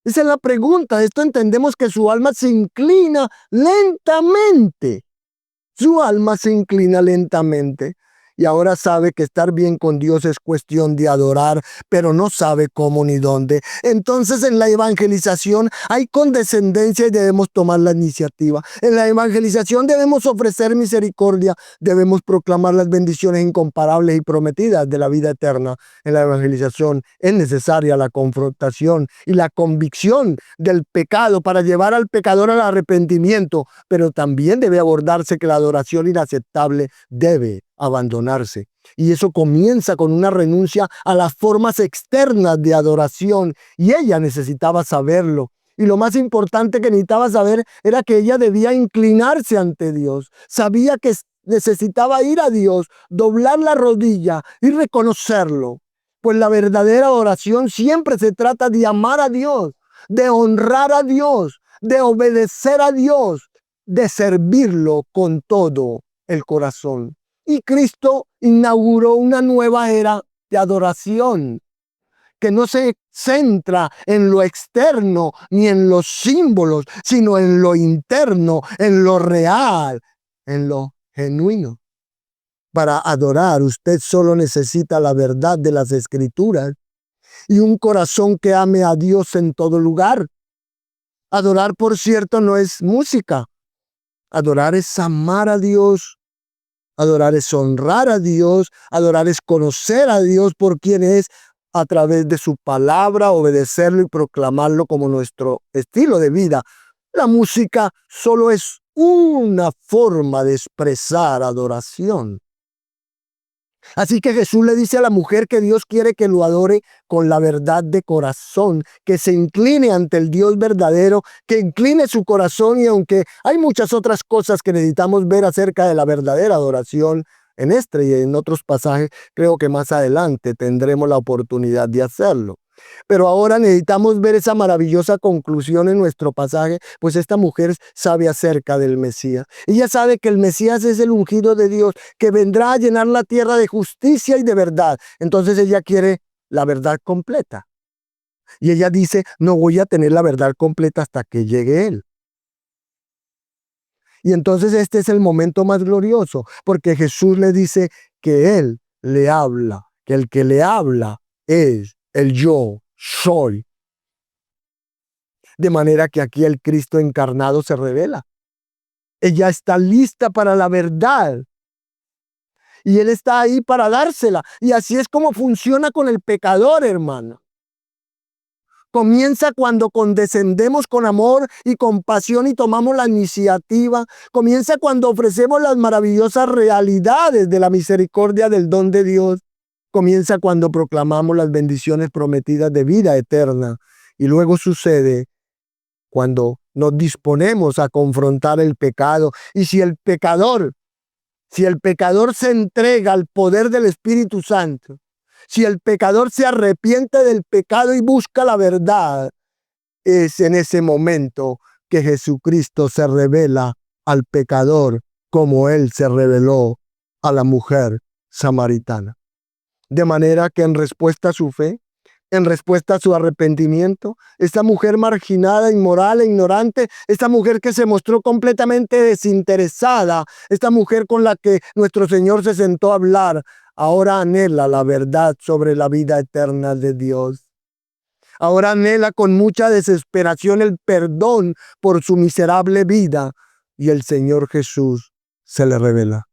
Esa es la pregunta. Esto entendemos que su alma se inclina lentamente. Su alma se inclina lentamente y ahora sabe que estar bien con Dios es cuestión de adorar, pero no sabe cómo ni dónde. Entonces en la evangelización hay condescendencia y debemos tomar la iniciativa. En la evangelización debemos ofrecer misericordia, debemos proclamar las bendiciones incomparables y prometidas de la vida eterna. En la evangelización es necesaria la confrontación y la convicción del pecado para llevar al pecador al arrepentimiento, pero también debe abordarse que la adoración inaceptable debe abandonarse. Y eso comienza con una renuncia a las formas externas de adoración. Y ella necesitaba saberlo. Y lo más importante que necesitaba saber era que ella debía inclinarse ante Dios. Sabía que necesitaba ir a Dios, doblar la rodilla y reconocerlo. Pues la verdadera adoración siempre se trata de amar a Dios, de honrar a Dios, de obedecer a Dios, de servirlo con todo el corazón. Y Cristo inauguró una nueva era de adoración que no se centra en lo externo ni en los símbolos, sino en lo interno, en lo real, en lo genuino. Para adorar, usted solo necesita la verdad de las Escrituras y un corazón que ame a Dios en todo lugar. Adorar, por cierto, no es música. Adorar es amar a Dios. Adorar es honrar a Dios, adorar es conocer a Dios por quien es a través de su palabra, obedecerlo y proclamarlo como nuestro estilo de vida. La música solo es una forma de expresar adoración. Así que Jesús le dice a la mujer que Dios quiere que lo adore con la verdad de corazón, que se incline ante el Dios verdadero, que incline su corazón, y aunque hay muchas otras cosas que necesitamos ver acerca de la verdadera adoración en este y en otros pasajes, creo que más adelante tendremos la oportunidad de hacerlo. Pero ahora necesitamos ver esa maravillosa conclusión en nuestro pasaje, pues esta mujer sabe acerca del Mesías. Ella sabe que el Mesías es el ungido de Dios, que vendrá a llenar la tierra de justicia y de verdad. Entonces ella quiere la verdad completa. Y ella dice, no voy a tener la verdad completa hasta que llegue Él. Y entonces este es el momento más glorioso, porque Jesús le dice que Él le habla, que el que le habla es el yo soy. De manera que aquí el Cristo encarnado se revela. Ella está lista para la verdad. Y Él está ahí para dársela. Y así es como funciona con el pecador, hermano. Comienza cuando condescendemos con amor y compasión y tomamos la iniciativa. Comienza cuando ofrecemos las maravillosas realidades de la misericordia del don de Dios. Comienza cuando proclamamos las bendiciones prometidas de vida eterna. Y luego sucede cuando nos disponemos a confrontar el pecado. Y si el pecador se entrega al poder del Espíritu Santo, si el pecador se arrepiente del pecado y busca la verdad, es en ese momento que Jesucristo se revela al pecador como Él se reveló a la mujer samaritana. De manera que en respuesta a su fe, en respuesta a su arrepentimiento, esta mujer marginada, inmoral e ignorante, esta mujer que se mostró completamente desinteresada, esta mujer con la que nuestro Señor se sentó a hablar, ahora anhela la verdad sobre la vida eterna de Dios. Ahora anhela con mucha desesperación el perdón por su miserable vida, y el Señor Jesús se le revela.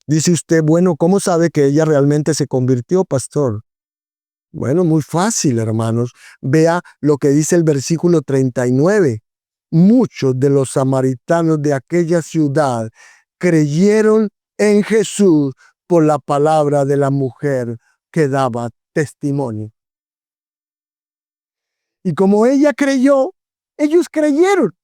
Dice usted, bueno, ¿cómo sabe que ella realmente se convirtió, pastor? Bueno, muy fácil, hermanos. Vea lo que dice el versículo 39. Muchos de los samaritanos de aquella ciudad creyeron en Jesús por la palabra de la mujer que daba testimonio. Y como ella creyó, ellos creyeron.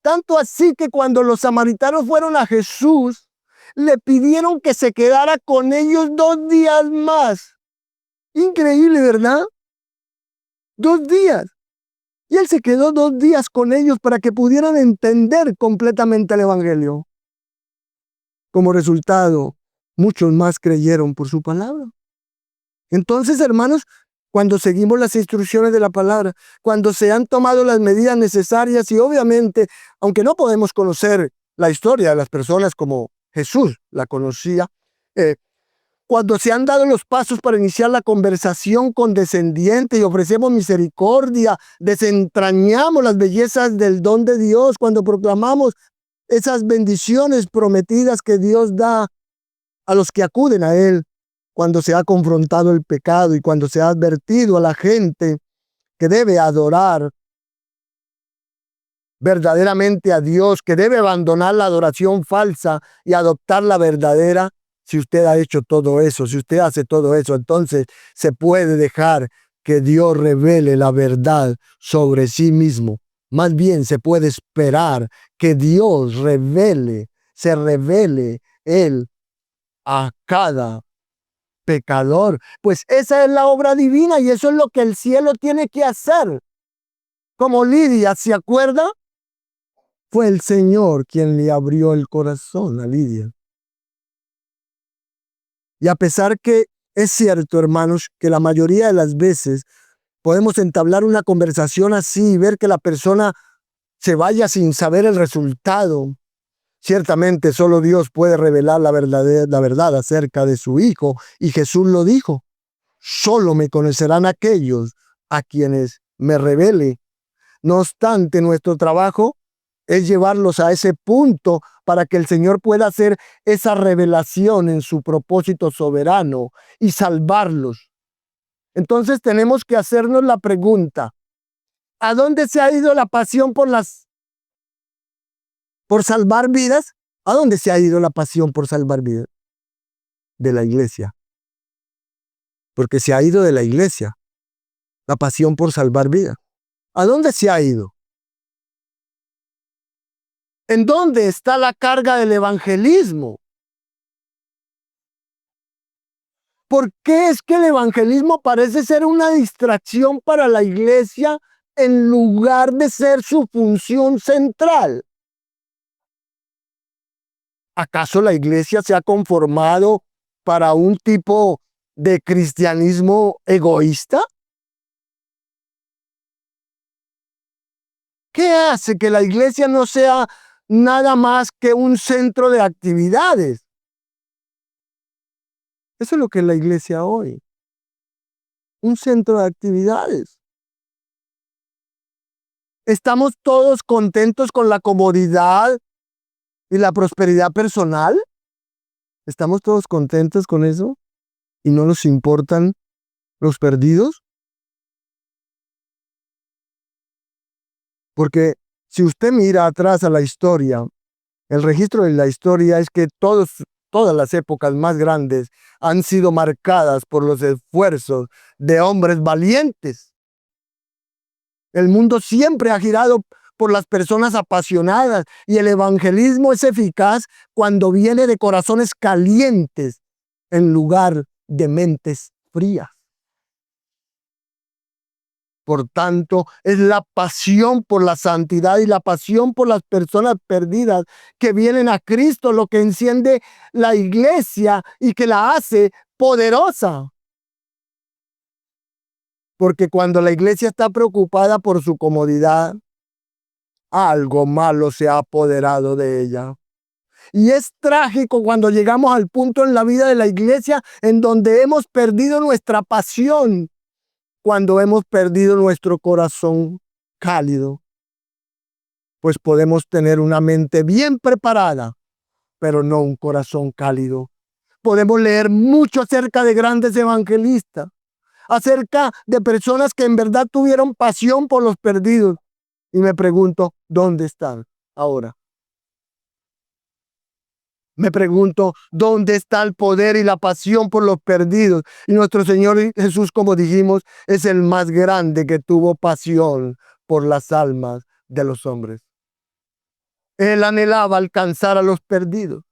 Tanto así que cuando los samaritanos fueron a Jesús, le pidieron que se quedara con ellos 2 días más. Increíble, ¿verdad? 2 días. Y él se quedó 2 días con ellos para que pudieran entender completamente el evangelio. Como resultado, muchos más creyeron por su palabra. Entonces, hermanos, cuando seguimos las instrucciones de la palabra, cuando se han tomado las medidas necesarias y obviamente, aunque no podemos conocer la historia de las personas como Jesús la conocía, cuando se han dado los pasos para iniciar la conversación condescendiente y ofrecemos misericordia, desentrañamos las bellezas del don de Dios, cuando proclamamos esas bendiciones prometidas que Dios da a los que acuden a Él, cuando se ha confrontado el pecado y cuando se ha advertido a la gente que debe adorar verdaderamente a Dios, que debe abandonar la adoración falsa y adoptar la verdadera. Si usted ha hecho todo eso, si usted hace todo eso, entonces se puede dejar que Dios revele la verdad sobre sí mismo. Más bien se puede esperar que Dios se revele Él a cada pecador. Pues esa es la obra divina y eso es lo que el cielo tiene que hacer. Como Lidia, ¿se acuerda? Fue el Señor quien le abrió el corazón a Lidia. Y a pesar que es cierto, hermanos, que la mayoría de las veces podemos entablar una conversación así y ver que la persona se vaya sin saber el resultado, ciertamente solo Dios puede revelar la verdad acerca de su Hijo. Y Jesús lo dijo, solo me conocerán aquellos a quienes me revele. No obstante, nuestro trabajo es llevarlos a ese punto para que el Señor pueda hacer esa revelación en su propósito soberano y salvarlos. Entonces tenemos que hacernos la pregunta, ¿a dónde se ha ido la pasión por salvar vidas? ¿A dónde se ha ido la pasión por salvar vidas? De la iglesia. Porque se ha ido de la iglesia la pasión por salvar vidas. ¿A dónde se ha ido? ¿En dónde está la carga del evangelismo? ¿Por qué es que el evangelismo parece ser una distracción para la iglesia en lugar de ser su función central? ¿Acaso la iglesia se ha conformado para un tipo de cristianismo egoísta? ¿Qué hace que la iglesia no sea nada más que un centro de actividades? Eso es lo que es la iglesia hoy. Un centro de actividades. ¿Estamos todos contentos con la comodidad y la prosperidad personal? ¿Estamos todos contentos con eso? ¿Y no nos importan los perdidos? Porque si usted mira atrás a la historia, el registro de la historia es que todas las épocas más grandes han sido marcadas por los esfuerzos de hombres valientes. El mundo siempre ha girado por las personas apasionadas y el evangelismo es eficaz cuando viene de corazones calientes en lugar de mentes frías. Por tanto, es la pasión por la santidad y la pasión por las personas perdidas que vienen a Cristo lo que enciende la iglesia y que la hace poderosa. Porque cuando la iglesia está preocupada por su comodidad, algo malo se ha apoderado de ella. Y es trágico cuando llegamos al punto en la vida de la iglesia en donde hemos perdido nuestra pasión, cuando hemos perdido nuestro corazón cálido. Pues podemos tener una mente bien preparada pero no un corazón cálido. Podemos leer mucho acerca de grandes evangelistas, acerca de personas que en verdad tuvieron pasión por los perdidos. Y me pregunto, ¿dónde están ahora? Me pregunto, ¿dónde está el poder y la pasión por los perdidos? Y nuestro Señor Jesús, como dijimos, es el más grande que tuvo pasión por las almas de los hombres. Él anhelaba alcanzar a los perdidos.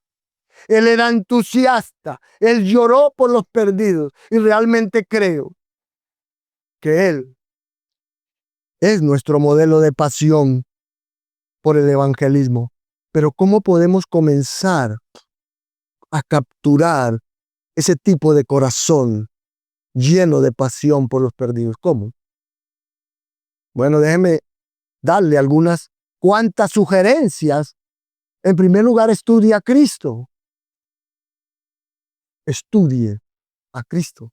Él era entusiasta. Él lloró por los perdidos. Y realmente creo que Él es nuestro modelo de pasión por el evangelismo. Pero ¿cómo podemos comenzar a capturar ese tipo de corazón lleno de pasión por los perdidos? ¿Cómo? Bueno, déjeme darle algunas cuantas sugerencias. En primer lugar, estudie a Cristo. Estudie a Cristo.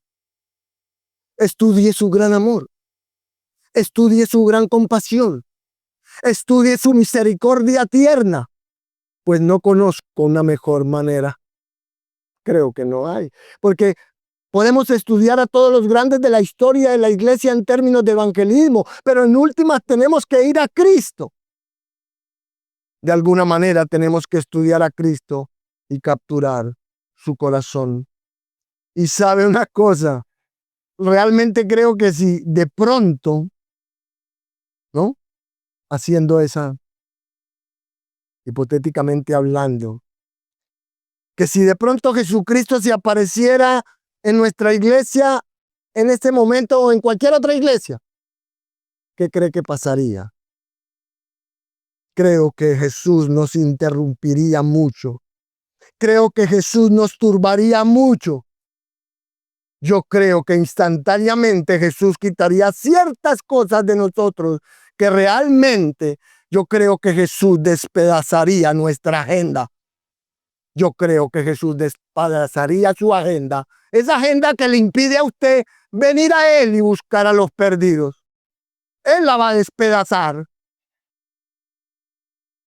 Estudie su gran amor. Estudie su gran compasión. Estudie su misericordia tierna. Pues no conozco una mejor manera. Creo que no hay. Porque podemos estudiar a todos los grandes de la historia de la iglesia en términos de evangelismo, pero en últimas tenemos que ir a Cristo. De alguna manera tenemos que estudiar a Cristo y capturar su corazón. Y sabe una cosa, realmente creo que si de pronto, ¿no? Haciendo esa, hipotéticamente hablando, que si de pronto Jesucristo se apareciera en nuestra iglesia en este momento o en cualquier otra iglesia, ¿qué cree que pasaría? Creo que Jesús nos interrumpiría mucho. Creo que Jesús nos turbaría mucho. Yo creo que instantáneamente Jesús quitaría ciertas cosas de nosotros que realmente yo creo que Jesús despedazaría nuestra agenda. Yo creo que Jesús despedazaría su agenda. Esa agenda que le impide a usted venir a Él y buscar a los perdidos. Él la va a despedazar.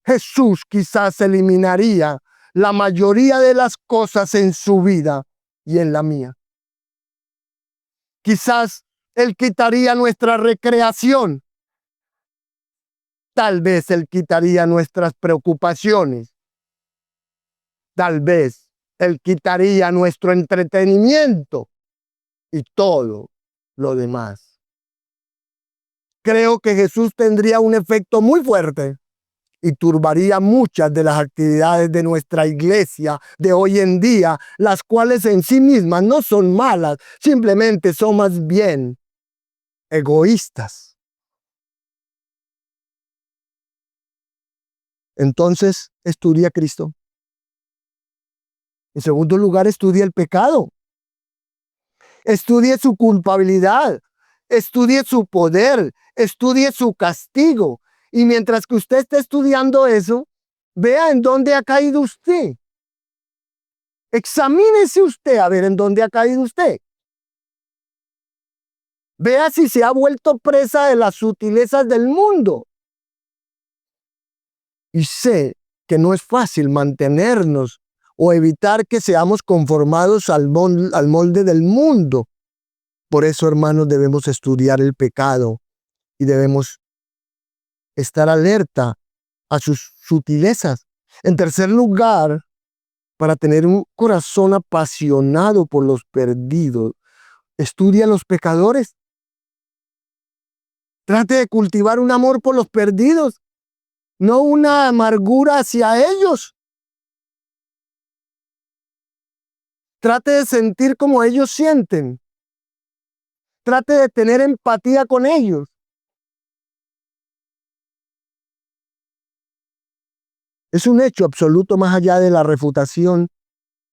Jesús quizás eliminaría la mayoría de las cosas en su vida y en la mía. Quizás Él quitaría nuestra recreación. Tal vez Él quitaría nuestras preocupaciones. Tal vez Él quitaría nuestro entretenimiento y todo lo demás. Creo que Jesús tendría un efecto muy fuerte y turbaría muchas de las actividades de nuestra iglesia de hoy en día, las cuales en sí mismas no son malas, simplemente son más bien egoístas. Entonces, estudia a Cristo. En segundo lugar, estudie el pecado. Estudie su culpabilidad. Estudie su poder. Estudie su castigo. Y mientras que usted esté estudiando eso, vea en dónde ha caído usted. Examínese usted a ver en dónde ha caído usted. Vea si se ha vuelto presa de las sutilezas del mundo. Y sé que no es fácil mantenernos o evitar que seamos conformados al molde del mundo. Por eso, hermanos, debemos estudiar el pecado y debemos estar alerta a sus sutilezas. En tercer lugar, para tener un corazón apasionado por los perdidos, estudia a los pecadores. Trate de cultivar un amor por los perdidos, no una amargura hacia ellos. Trate de sentir como ellos sienten. Trate de tener empatía con ellos. Es un hecho absoluto más allá de la refutación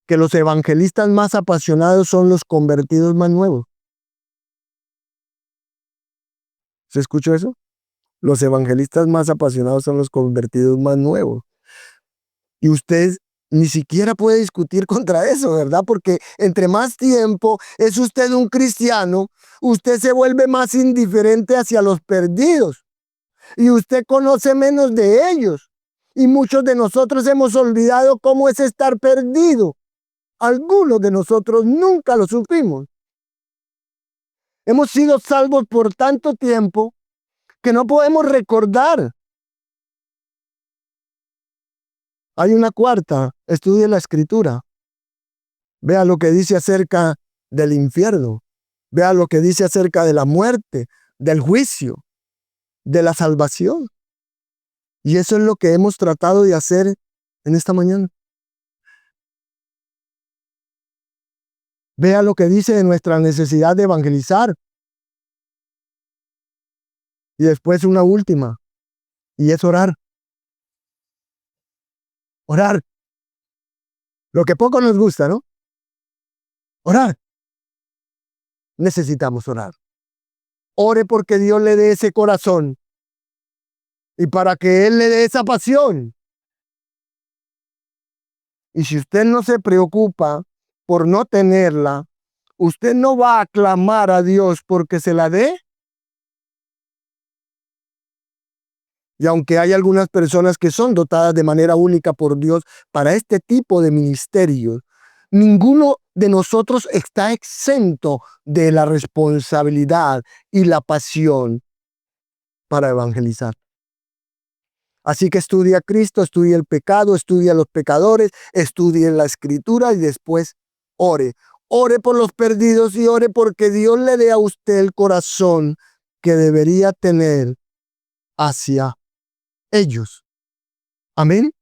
que los evangelistas más apasionados son los convertidos más nuevos. ¿Se escuchó eso? Los evangelistas más apasionados son los convertidos más nuevos. Y usted ni siquiera puede discutir contra eso, ¿verdad? Porque entre más tiempo es usted un cristiano, usted se vuelve más indiferente hacia los perdidos. Y usted conoce menos de ellos. Y muchos de nosotros hemos olvidado cómo es estar perdido. Algunos de nosotros nunca lo supimos. Hemos sido salvos por tanto tiempo que no podemos recordar. Hay una cuarta, estudie la Escritura. Vea lo que dice acerca del infierno. Vea lo que dice acerca de la muerte, del juicio, de la salvación. Y eso es lo que hemos tratado de hacer en esta mañana. Vea lo que dice de nuestra necesidad de evangelizar. Y después una última, y es orar. Orar. Lo que poco nos gusta, ¿no? Orar. Necesitamos orar. Ore porque Dios le dé ese corazón y para que Él le dé esa pasión. Y si usted no se preocupa por no tenerla, usted no va a clamar a Dios porque se la dé. Y aunque hay algunas personas que son dotadas de manera única por Dios para este tipo de ministerios, ninguno de nosotros está exento de la responsabilidad y la pasión para evangelizar. Así que estudie a Cristo, estudie el pecado, estudie a los pecadores, estudie la Escritura y después ore. Ore por los perdidos y ore porque Dios le dé a usted el corazón que debería tener hacia ellos. Amén.